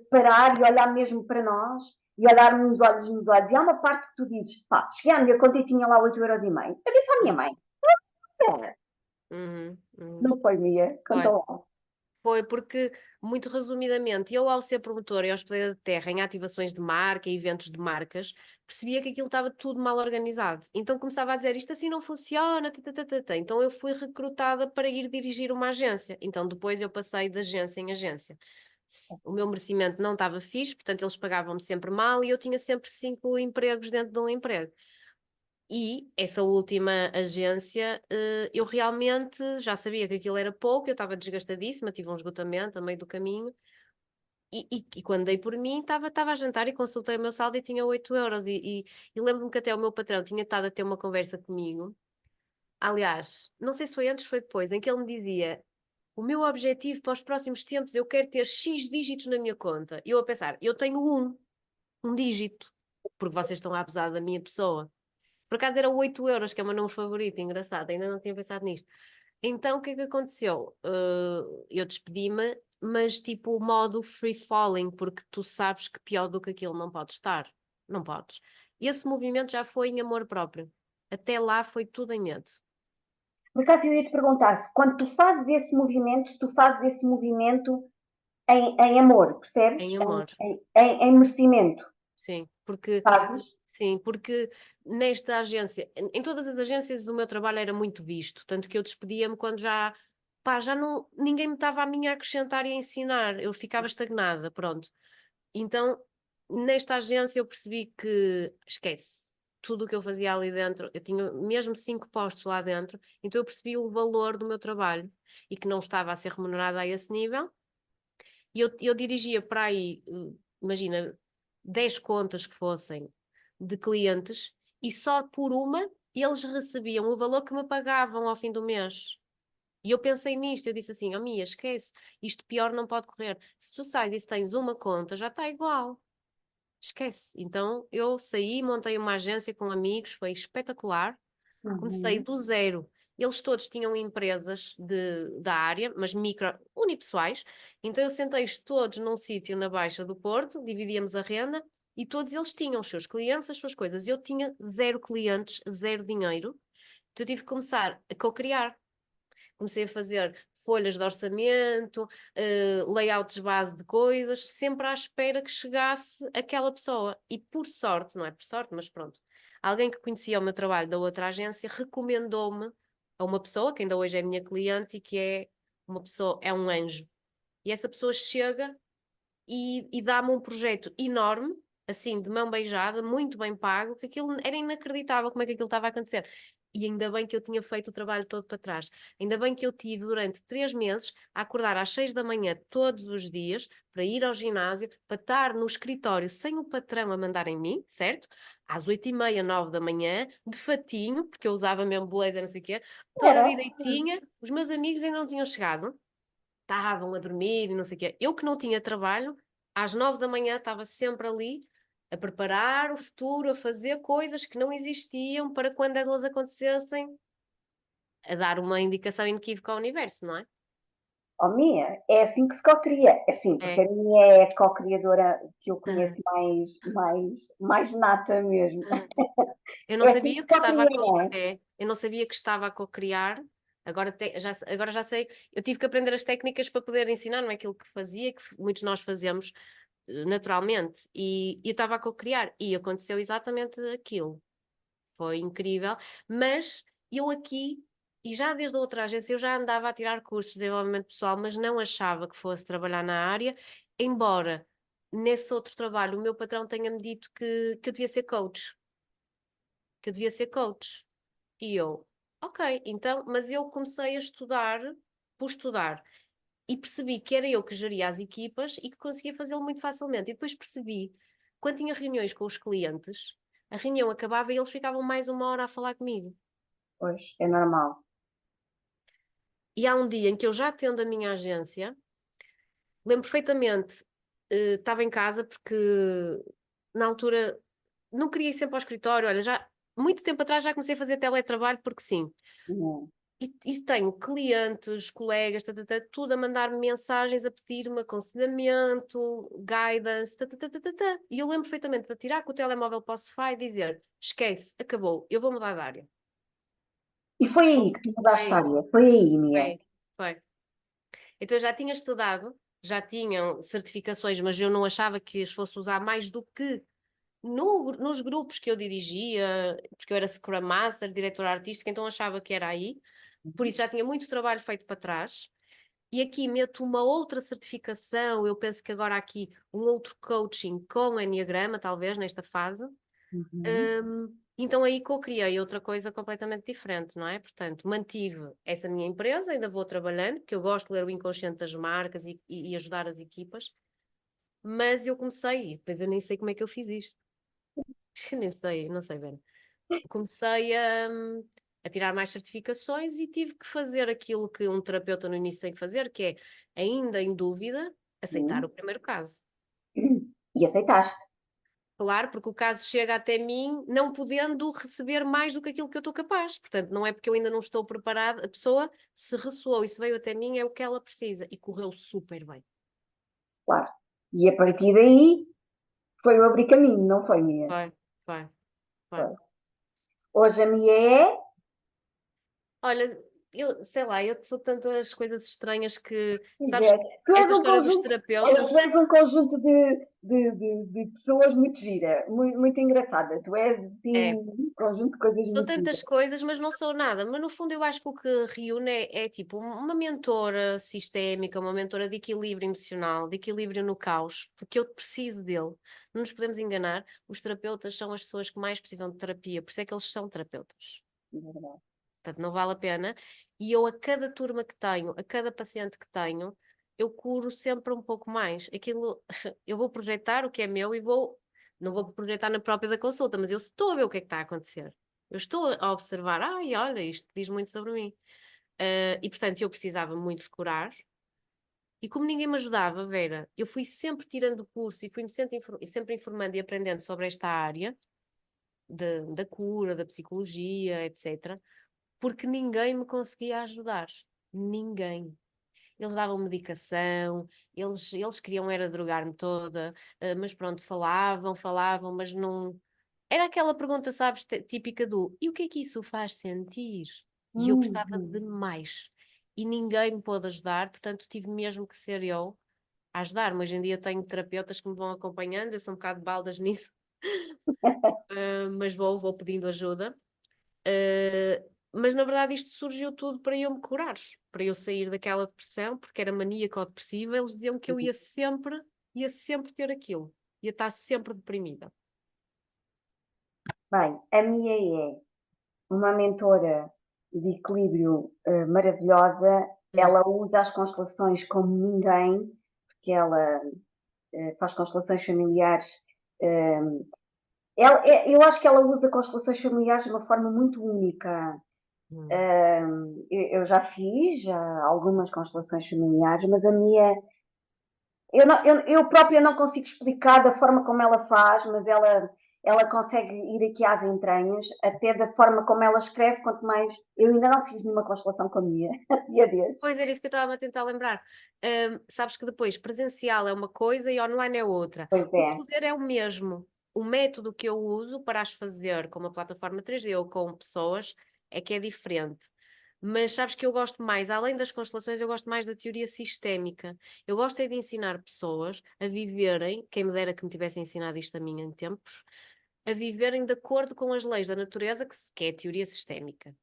S1: parar e olhar mesmo para nós e olhar nos olhos nos olhos. E há uma parte que tu dizes, pá, cheguei à minha conta e tinha lá 8,5 €. Eu disse à minha mãe, é,
S2: Uhum, uhum.
S1: não foi, Mia? Conta
S2: Foi.
S1: lá.
S2: Foi porque, muito resumidamente, eu ao ser promotora e hospedeira de terra em ativações de marca e eventos de marcas, percebia que aquilo estava tudo mal organizado. Então começava a dizer, isto assim não funciona, Então eu fui recrutada para ir dirigir uma agência. Então depois eu passei de agência em agência. O meu merecimento não estava fixe, portanto eles pagavam-me sempre mal e eu tinha sempre 5 empregos dentro de um emprego. E essa última agência, eu realmente já sabia que aquilo era pouco, eu estava desgastadíssima, tive um esgotamento a meio do caminho, e quando dei por mim, estava a jantar e consultei o meu saldo e tinha 8 €. E lembro-me que até o meu patrão tinha estado a ter uma conversa comigo. Aliás, não sei se foi antes ou foi depois, em que ele me dizia: o meu objetivo para os próximos tempos, eu quero ter X dígitos na minha conta. E eu a pensar, eu tenho um dígito, porque vocês estão a abusar da minha pessoa. Por acaso era 8 €, que é o meu número favorito, engraçado, ainda não tinha pensado nisto. Então o que é que aconteceu? Eu despedi-me, mas tipo modo free falling, porque tu sabes que pior do que aquilo não podes estar. Não podes. Esse movimento já foi em amor próprio. Até lá foi tudo em medo.
S1: Por acaso eu ia te perguntar, se quando tu fazes esse movimento, se tu fazes esse movimento em amor, percebes?
S2: Em amor.
S1: Em merecimento.
S2: Sim, porque
S1: Fazes?
S2: sim, porque nesta agência, em todas as agências o meu trabalho era muito visto, tanto que eu despedia-me quando já, pá, já não, ninguém me estava a mim a acrescentar e a ensinar, eu ficava estagnada, pronto. Então, nesta agência eu percebi que, esquece, tudo o que eu fazia ali dentro, eu tinha mesmo 5 postos lá dentro, então eu percebi o valor do meu trabalho e que não estava a ser remunerada a esse nível, e eu dirigia para aí, imagina, 10 contas que fossem de clientes e só por uma eles recebiam o valor que me pagavam ao fim do mês. E eu pensei nisto, eu disse assim: "Oh Mia, esquece, isto pior não pode correr. Se tu sais e se tens uma conta, já está igual. Esquece." Então eu saí, montei uma agência com amigos, foi espetacular. Comecei
S1: Uhum.
S2: do zero. Eles todos tinham empresas da área, mas micro, unipessoais. Então eu sentei-os todos num sítio na Baixa do Porto, dividíamos a renda e todos eles tinham os seus clientes, as suas coisas. Eu tinha zero clientes, zero dinheiro. Então eu tive que começar a co-criar. Comecei a fazer folhas de orçamento, layouts base de coisas, sempre à espera que chegasse aquela pessoa. E por sorte, não é por sorte, mas pronto, alguém que conhecia o meu trabalho da outra agência recomendou-me a uma pessoa que ainda hoje é minha cliente e que é uma pessoa, é um anjo. E essa pessoa chega e dá-me um projeto enorme, assim, de mão beijada, muito bem pago, que aquilo era inacreditável como é que aquilo estava a acontecer. E ainda bem que eu tinha feito o trabalho todo para trás. Ainda bem que eu tive durante 3 meses a acordar às 6 da manhã todos os dias para ir ao ginásio, para estar no escritório sem o patrão a mandar em mim, certo? Às 8h30, 9 da manhã, de fatinho, porque eu usava mesmo blazer, não sei o quê, toda
S1: Era?
S2: direitinha. Os meus amigos ainda não tinham chegado, estavam a dormir e não sei o quê. Eu que não tinha trabalho, às 9 da manhã estava sempre ali a preparar o futuro, a fazer coisas que não existiam para quando elas acontecessem, a dar uma indicação inequívoca ao universo, não é?
S1: Oh, Mia, é assim que se co-cria. É assim, porque
S2: É.
S1: a minha é a co-criadora que eu conheço
S2: Aham,
S1: mais nata mesmo.
S2: aham. Eu não
S1: É assim que
S2: sabia
S1: se
S2: que estava a
S1: co-cria,
S2: co
S1: não é?
S2: é, eu não sabia que estava a co-criar, agora já sei, eu tive que aprender as técnicas para poder ensinar, não é aquilo que fazia, que muitos de nós fazemos, naturalmente, e eu estava a co-criar, e aconteceu exatamente aquilo. Foi incrível, mas eu aqui, e já desde a outra agência, eu já andava a tirar cursos de desenvolvimento pessoal, mas não achava que fosse trabalhar na área, embora nesse outro trabalho o meu patrão tenha-me dito que eu devia ser coach, que eu devia ser coach. E eu, ok, então, mas eu comecei a estudar por estudar. E percebi que era eu que geria as equipas e que conseguia fazê-lo muito facilmente. E depois percebi, quando tinha reuniões com os clientes, a reunião acabava e eles ficavam mais 1 hora a falar comigo.
S1: Pois, é normal.
S2: E há um dia em que eu já tendo a minha agência, lembro perfeitamente, estava em casa porque na altura não queria ir sempre ao escritório. Olha, já muito tempo atrás já comecei a fazer teletrabalho porque sim.
S1: Não.
S2: E tenho clientes, colegas, tudo a mandar-me mensagens, a pedir-me aconselhamento, guidance, e eu lembro perfeitamente de tirar com o telemóvel para o sofá e dizer: esquece, acabou, eu vou mudar de área.
S1: E foi aí que tu mudaste a
S2: Foi,
S1: área. Foi aí, Mia.
S2: foi, foi. Então eu já tinha estudado, já tinham certificações, mas eu não achava que as fosse usar mais do que nos grupos que eu dirigia, porque eu era Scrum Master, diretora artística, então achava que era aí. Por isso já tinha muito trabalho feito para trás. E aqui meto uma outra certificação, eu penso que agora aqui um outro coaching com Enneagrama, talvez, nesta fase.
S1: Uhum.
S2: Então aí co-criei outra coisa completamente diferente, não é? Portanto, mantive essa minha empresa, ainda vou trabalhando, porque eu gosto de ler o inconsciente das marcas e ajudar as equipas, mas eu comecei, e depois eu nem sei como é que eu fiz isto. Eu nem sei, não sei bem. Comecei a tirar mais certificações e tive que fazer aquilo que um terapeuta no início tem que fazer, que é, ainda em dúvida, aceitar o primeiro caso.
S1: E aceitaste.
S2: Claro, porque o caso chega até mim não podendo receber mais do que aquilo que eu estou capaz. Portanto, não é porque eu ainda não estou preparada. A pessoa, se ressoou e se veio até mim, é o que ela precisa. E correu super bem.
S1: Claro. E a partir daí foi o abrir caminho, não foi, Mia?
S2: Vai, vai, vai.
S1: Foi. Hoje a Mia é.
S2: Olha, eu sei lá, eu sou tantas coisas estranhas que,
S1: Pois
S2: sabes,
S1: é,
S2: que
S1: tu és
S2: esta
S1: um
S2: história dos
S1: conjunto, olha,
S2: terapeutas.
S1: tu és um conjunto de pessoas muito gira, muito, muito engraçada. Tu és assim,
S2: É,
S1: um conjunto de coisas
S2: sou
S1: muito
S2: tantas
S1: giras.
S2: coisas, mas não sou nada. Mas no fundo eu acho que o que reúne é tipo uma mentora sistémica, uma mentora de equilíbrio emocional, de equilíbrio no caos, porque eu preciso dele. Não nos podemos enganar, os terapeutas são as pessoas que mais precisam de terapia, por isso é que eles são terapeutas.
S1: É verdade.
S2: Portanto, não vale a pena. E eu, a cada turma que tenho, a cada paciente que tenho, eu curo sempre um pouco mais. Aquilo, eu vou projetar o que é meu e vou, não vou projetar na própria da consulta, mas eu estou a ver o que é que está a acontecer. Eu estou a observar, ai, olha, isto diz muito sobre mim. E portanto, eu precisava muito de curar. E como ninguém me ajudava, Vera, eu fui sempre tirando o curso e fui-me sempre informando e aprendendo sobre esta área da cura, da psicologia, etc. Porque ninguém me conseguia ajudar. Ninguém. Eles davam medicação, eles queriam era drogar-me toda, mas pronto, falavam, mas não. Era aquela pergunta, sabes, típica do e o que é que isso faz sentir? E eu precisava de
S1: Uhum.
S2: mais. E ninguém me pôde ajudar, portanto tive mesmo que ser eu a ajudar-me. Hoje em dia tenho terapeutas que me vão acompanhando, eu sou um bocado de baldas nisso, mas vou pedindo ajuda. Mas na verdade isto surgiu tudo para eu me curar, para eu sair daquela depressão, porque era maníaca ou depressiva, eles diziam que eu ia sempre ter aquilo, ia estar sempre deprimida.
S1: Bem, a Mia é uma mentora de equilíbrio maravilhosa.
S2: Hum,
S1: Ela usa as constelações como ninguém, porque ela faz constelações familiares. eh, eu acho que ela usa constelações familiares de uma forma muito única.
S2: hum.
S1: Eu já fiz algumas constelações familiares, mas a minha. Eu própria não consigo explicar da forma como ela faz, mas ela consegue ir aqui às entranhas, até da forma como ela escreve, quanto mais. Eu ainda não fiz nenhuma constelação com a minha, dia destes.
S2: Pois era isso que eu estava a tentar lembrar. Sabes que depois presencial é uma coisa e online é outra.
S1: Pois
S2: O
S1: é,
S2: poder é o mesmo. O método que eu uso para as fazer com uma plataforma 3D ou com pessoas é que é diferente. Mas sabes que eu gosto mais, além das constelações, eu gosto mais da teoria sistémica. Eu gosto é de ensinar pessoas a viverem, quem me dera que me tivesse ensinado isto a mim em tempos, a viverem de acordo com as leis da natureza, que é a teoria sistémica.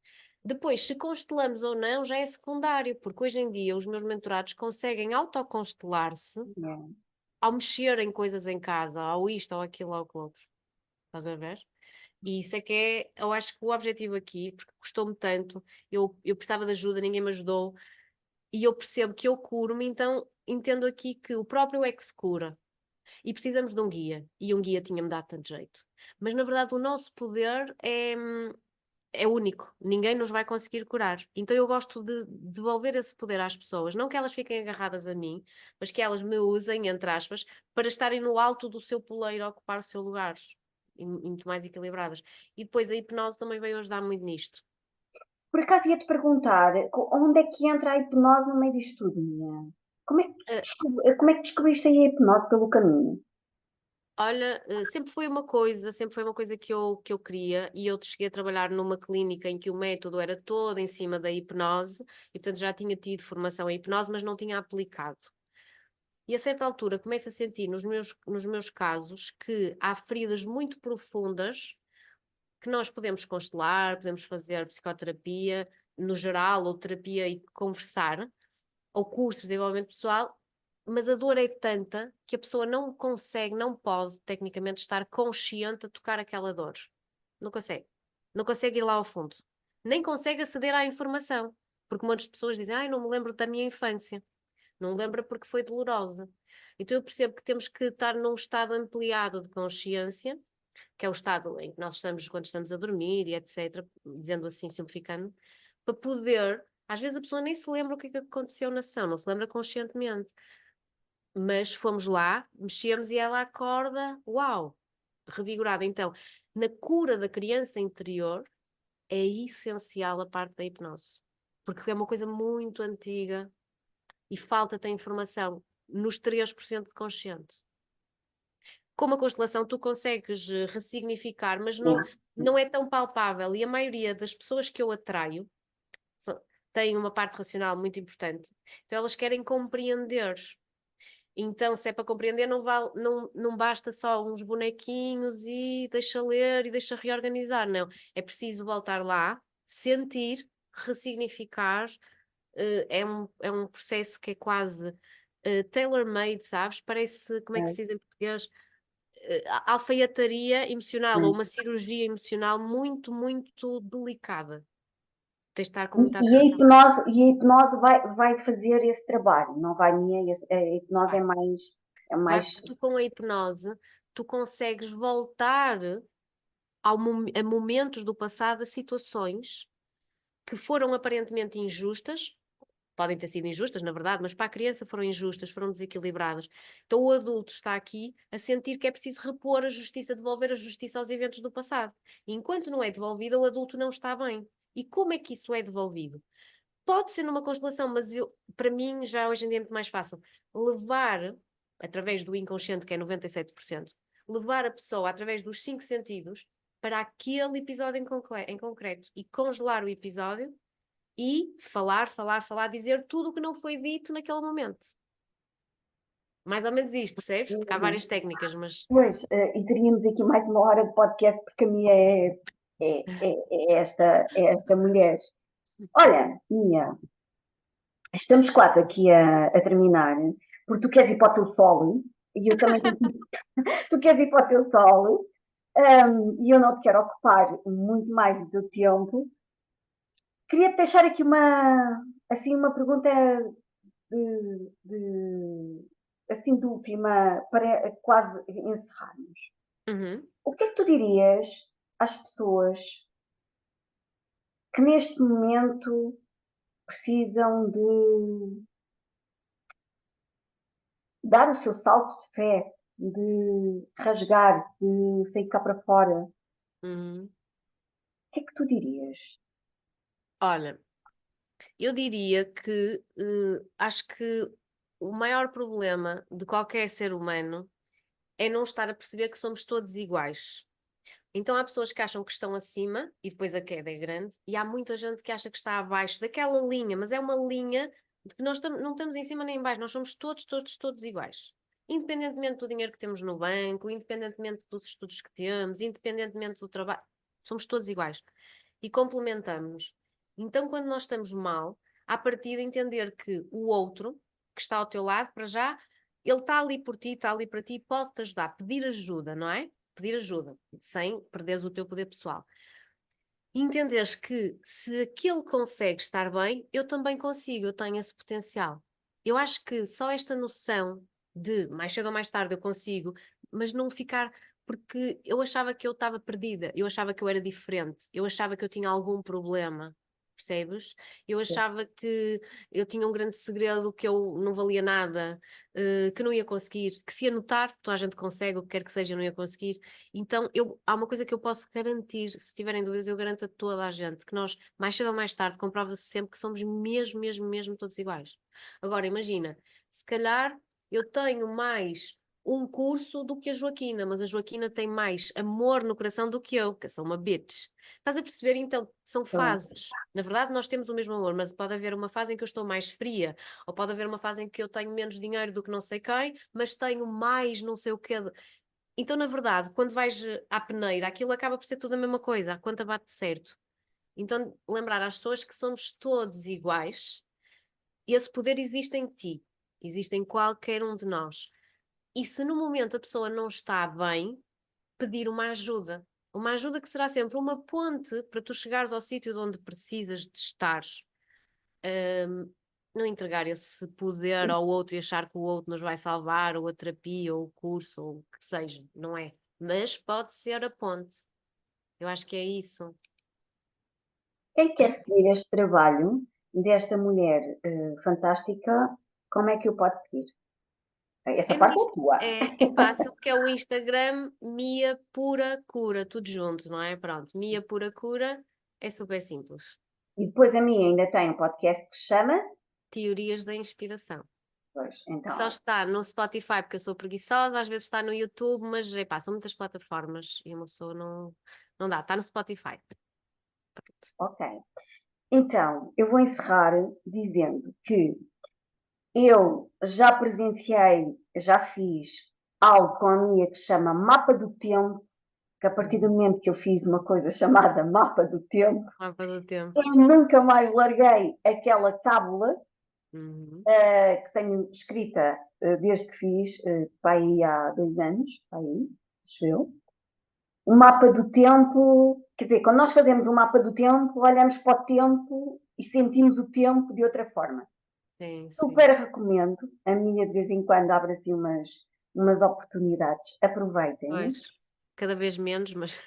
S2: Depois, se constelamos ou não, já é secundário, porque hoje em dia os meus mentorados conseguem autoconstelar-se
S1: é.
S2: ao mexerem coisas em casa, ao isto, ou aquilo, ou aquilo outro. Estás a ver? E isso é que é, eu acho que o objetivo aqui, porque custou-me tanto, eu precisava de ajuda, ninguém me ajudou, e eu percebo que eu curo-me, então entendo aqui que o próprio é que se cura. E precisamos de um guia, e um guia tinha-me dado tanto jeito. Mas na verdade o nosso poder é único, ninguém nos vai conseguir curar. Então eu gosto de devolver esse poder às pessoas, não que elas fiquem agarradas a mim, mas que elas me usem, entre aspas, para estarem no alto do seu poleiro, a ocupar o seu lugar, e muito mais equilibradas. E depois a hipnose também veio ajudar muito nisto.
S1: Por acaso ia-te perguntar, onde é que entra a hipnose no meio disto tudo, Mia?
S2: Ah,
S1: Como é que descobriste aí a hipnose pelo caminho?
S2: olha, sempre foi uma coisa que eu queria, e eu cheguei a trabalhar numa clínica em que o método era todo em cima da hipnose, e portanto já tinha tido formação em hipnose, mas não tinha aplicado. E a certa altura começo a sentir nos meus casos que há feridas muito profundas que nós podemos constelar, podemos fazer psicoterapia no geral, ou terapia e conversar, ou cursos de desenvolvimento pessoal, mas a dor é tanta que a pessoa não consegue, não pode, tecnicamente, estar consciente a tocar aquela dor. Não consegue. Não consegue ir lá ao fundo. Nem consegue aceder à informação. Porque muitas pessoas dizem, ai, não me lembro da minha infância. Não me lembro porque foi dolorosa. Então eu percebo que temos que estar num estado ampliado de consciência, que é o estado em que nós estamos quando estamos a dormir e etc., dizendo assim, simplificando, para poder. Às vezes a pessoa nem se lembra o que é que aconteceu na sessão, não se lembra conscientemente, mas fomos lá, mexemos e ela acorda, uau, revigorada. Então, na cura da criança interior, é essencial a parte da hipnose, porque é uma coisa muito antiga e falta-te a informação nos 3% de consciente. Com uma constelação tu consegues ressignificar, mas não é tão palpável. E a maioria das pessoas que eu atraio têm uma parte racional muito importante. Então elas querem compreender. Então, se é para compreender, não basta só uns bonequinhos e deixa ler e deixa reorganizar. Não. É preciso voltar lá, sentir, ressignificar. É um processo que é quase tailor-made, sabes? Parece, como é que se diz em português? Alfaiataria emocional ou uma cirurgia emocional muito, muito delicada. Tens de estar com muita atenção.
S1: E a hipnose vai fazer esse trabalho, não vai minha, a hipnose
S2: Vai,
S1: é
S2: vai
S1: mais,
S2: porque tu com a hipnose, tu consegues voltar a momentos do passado, a situações que foram aparentemente injustas, podem ter sido injustas, na verdade, mas para a criança foram injustas, foram desequilibradas. Então o adulto está aqui a sentir que é preciso repor a justiça, devolver a justiça aos eventos do passado. E enquanto não é devolvida, o adulto não está bem. E como é que isso é devolvido? Pode ser numa constelação, mas para mim já hoje em dia é muito mais fácil levar, através do inconsciente, que é 97%, levar a pessoa através dos 5 sentidos para aquele episódio em concreto e congelar o episódio e falar, falar, falar, dizer tudo o que não foi dito naquele momento. Mais ou menos isto, percebes? Porque há várias técnicas, mas.
S1: pois, e teríamos aqui mais uma hora de podcast porque a minha é esta mulher. Olha, Mia, estamos quase aqui a terminar, porque tu queres ir para o teu solo e eu também tenho tu queres ir para o teu solo, e eu não te quero ocupar muito mais do teu tempo. Queria-te deixar aqui assim, uma pergunta assim, de última, para quase encerrarmos.
S2: Uhum.
S1: O que é que tu dirias às pessoas que neste momento precisam de dar o seu salto de fé, de rasgar, de sair cá para fora? O
S2: Uhum.
S1: que é que tu dirias?
S2: Olha, eu diria que acho que o maior problema de qualquer ser humano é não estar a perceber que somos todos iguais. Então há pessoas que acham que estão acima e depois a queda é grande, e há muita gente que acha que está abaixo daquela linha, mas é uma linha de que nós não estamos em cima nem em baixo, nós somos todos, todos, todos iguais. Independentemente do dinheiro que temos no banco, independentemente dos estudos que temos, independentemente do trabalho, somos todos iguais. E complementamos. Então, quando nós estamos mal, à partida entender que o outro, que está ao teu lado, para já, ele está ali por ti, está ali para ti, pode-te ajudar, pedir ajuda, não é? Pedir ajuda, sem perderes o teu poder pessoal. E entenderes que se aquele consegue estar bem, eu também consigo, eu tenho esse potencial. Eu acho que só esta noção de mais cedo ou mais tarde eu consigo, mas não ficar. Porque eu achava que eu estava perdida, eu achava que eu era diferente, eu achava que eu tinha algum problema. percebes? Eu achava que eu tinha um grande segredo, que eu não valia nada, que não ia conseguir, que se anotar, toda a gente consegue, o que quer que seja, eu não ia conseguir. Então, há uma coisa que eu posso garantir, se tiverem dúvidas, eu garanto a toda a gente, que nós, mais cedo ou mais tarde, comprova-se sempre que somos mesmo, mesmo, mesmo todos iguais. Agora, imagina, se calhar eu tenho mais um curso do que a Joaquina, mas a Joaquina tem mais amor no coração do que eu sou uma bitch. Estás a perceber? Então, são
S1: Pronto.
S2: fases. Na verdade, nós temos o mesmo amor, mas pode haver uma fase em que eu estou mais fria, ou pode haver uma fase em que eu tenho menos dinheiro do que não sei quem, mas tenho mais não sei o quê. Então, na verdade, quando vais à peneira, aquilo acaba por ser tudo a mesma coisa, a conta bate certo. Então, lembrar às pessoas que somos todos iguais, e esse poder existe em ti, existe em qualquer um de nós. E se no momento a pessoa não está bem, pedir uma ajuda. Uma ajuda que será sempre uma ponte para tu chegares ao sítio de onde precisas de estar. Não entregar esse poder ao outro e achar que o outro nos vai salvar, ou a terapia, ou o curso, ou o que seja, não é? Mas pode ser a ponte. Eu acho que é isso.
S1: Quem quer seguir este trabalho desta mulher fantástica, como é que o pode seguir? Essa
S2: É, no
S1: parte é tua.
S2: é fácil, porque é o Instagram Mia Pura Cura, tudo junto, não é? Pronto, Mia Pura Cura é super simples.
S1: E depois a minha ainda tem um podcast que se chama.
S2: Teorias da inspiração.
S1: Pois,
S2: Que só
S1: então,
S2: está no Spotify, porque eu sou preguiçosa, às vezes está no YouTube, mas epá, são muitas plataformas e uma pessoa não dá, está no Spotify.
S1: ok. Então, eu vou encerrar dizendo que eu já presenciei, já fiz algo com a minha que se chama Mapa do Tempo, que a partir do
S2: Uhum.
S1: momento que eu fiz uma coisa chamada Mapa do Tempo,
S2: Mapa do tempo.
S1: eu nunca mais larguei aquela tábula
S2: Uhum.
S1: que tenho escrita desde que fiz, para aí há 2 anos, para aí, acho eu. O mapa do tempo, quer dizer, quando nós fazemos um mapa do tempo, olhamos para o tempo e sentimos o tempo de outra forma.
S2: Sim, sim.
S1: Super recomendo. A minha de vez em quando abre assim umas oportunidades. Aproveitem.
S2: Pois, cada vez menos, mas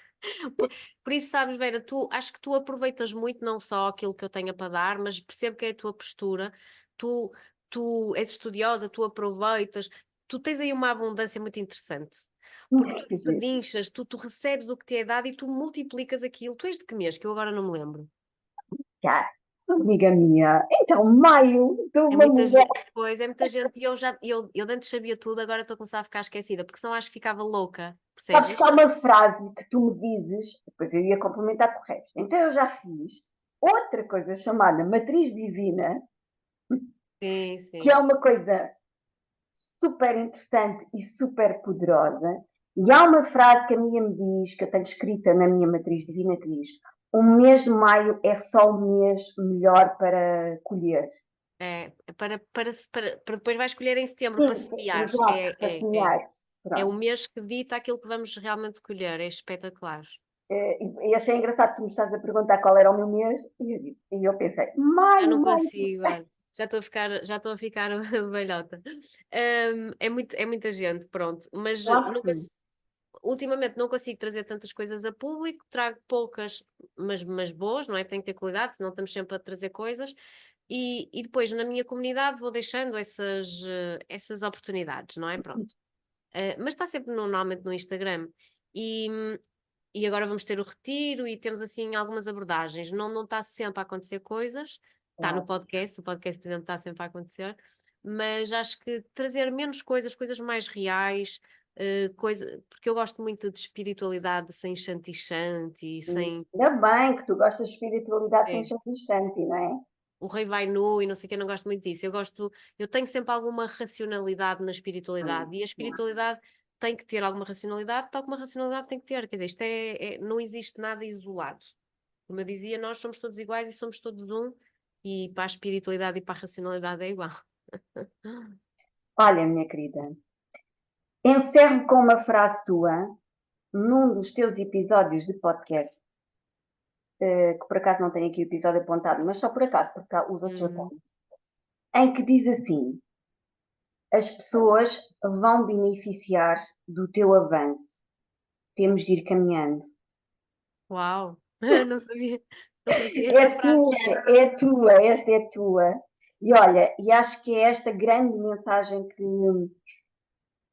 S2: por, por isso, sabes, Vera, acho que tu aproveitas muito não só aquilo que eu tenho para dar, mas percebo que é a tua postura, tu, tu és estudiosa, tu aproveitas, tu tens aí uma abundância muito interessante. Porque tu
S1: Que giro.
S2: pedinchas, tu recebes o que te é dado e tu multiplicas aquilo. Tu és de que mês? Que eu agora não me lembro.
S1: Cá, amiga minha. Então, maio de
S2: É
S1: uma
S2: muita
S1: mulher.
S2: gente, pois, é muita gente e eu antes sabia tudo, agora estou a começar a ficar esquecida, porque senão acho que ficava louca,
S1: Sabes que
S2: percebes?
S1: há uma frase que tu me dizes, depois eu ia complementar com o resto. Então eu já fiz outra coisa chamada matriz divina,
S2: Sim,
S1: que é
S2: sim.
S1: uma coisa super interessante e super poderosa. E há uma frase que a minha me diz, que eu tenho escrita na minha matriz divina, que diz: o mês de maio é só o mês melhor para colher.
S2: É, para depois vai escolher em setembro para
S1: Sim,
S2: semear.
S1: exato, para semear.
S2: É o
S1: Pronto.
S2: mês que dita aquilo que vamos realmente colher. É espetacular.
S1: E achei engraçado que tu me estás a perguntar qual era o meu mês, e eu pensei,
S2: Já
S1: maio,
S2: não
S1: maio.
S2: consigo, olha. Já estou a ficar velhota. É muita gente, pronto. Mas
S1: Claro que sim.
S2: ultimamente não consigo trazer tantas coisas a público, trago poucas, mas boas, não é? Tenho que ter qualidade, senão estamos sempre a trazer coisas. E depois na minha comunidade vou deixando essas oportunidades, não é? Pronto. Mas está sempre normalmente no Instagram. E, e agora vamos ter o retiro e temos assim algumas abordagens. Não está sempre a acontecer coisas, está no
S1: Claro.
S2: podcast, o podcast, por exemplo, está sempre a acontecer, mas acho que trazer menos coisas, coisas mais reais, porque eu gosto muito de espiritualidade sem shanti-shanti, sem.
S1: Ainda bem que tu gostas de espiritualidade sem
S2: Sim.
S1: chantichante, não é?
S2: O rei vai nu e não sei o que, eu não gosto muito disso. Eu tenho sempre alguma racionalidade na espiritualidade e a
S1: Não.
S2: espiritualidade tem que ter alguma racionalidade, tal como a racionalidade tem que ter. Quer dizer, isto não existe nada isolado. Como eu dizia, nós somos todos iguais e somos todos um, e para a espiritualidade e para a racionalidade é igual.
S1: Olha, minha querida, encerro com uma frase tua num dos teus episódios de podcast, que por acaso não tenho aqui o episódio apontado, mas só por acaso, porque os outros eu
S2: Hum,
S1: tenho, em que diz assim: as pessoas vão beneficiar do teu avanço, temos de ir caminhando.
S2: uau! Não sabia,
S1: É
S2: Essa
S1: a
S2: frase.
S1: tua, é a tua, esta é a tua. E olha, e acho que é esta grande mensagem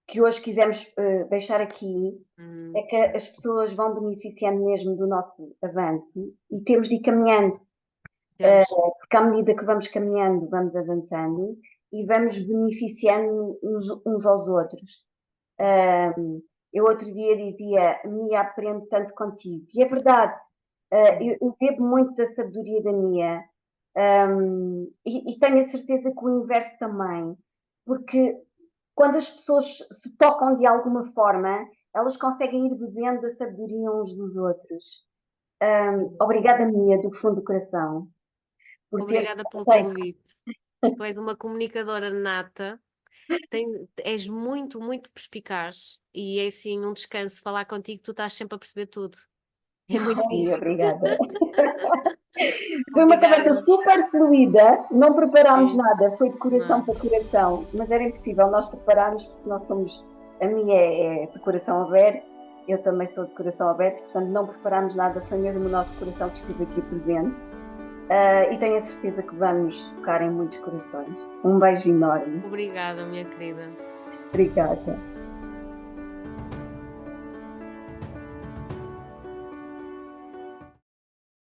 S1: que hoje quisemos deixar aqui, é que as pessoas vão beneficiando mesmo do nosso avanço e temos de ir caminhando,
S2: Temos.
S1: porque à medida que vamos caminhando, vamos avançando e vamos beneficiando uns aos outros. Eu outro dia dizia, Mia, aprendo tanto contigo. E é verdade, eu bebo muito da sabedoria da Mia, e tenho a certeza que o inverso também, porque quando as pessoas se tocam de alguma forma, elas conseguem ir bebendo da sabedoria uns dos outros. Obrigada, Mia, do fundo do coração, por ter
S2: Obrigada pelo
S1: aceito.
S2: convite. Tu és uma comunicadora nata, és muito, muito perspicaz e é assim um descanso falar contigo, tu estás sempre a perceber tudo. É muito
S1: Ai,
S2: fixe.
S1: obrigada. Foi uma conversa
S2: Obrigada.
S1: super fluida, não preparámos
S2: Sim,
S1: nada, foi de coração
S2: não.
S1: para coração, mas era impossível nós prepararmos, porque nós somos, a minha é de coração aberto, eu também sou de coração aberto, portanto não preparámos nada, foi mesmo o nosso coração que esteve aqui presente. E tenho a certeza que vamos tocar em muitos corações. Um beijo enorme.
S2: Obrigada, minha querida.
S1: Obrigada.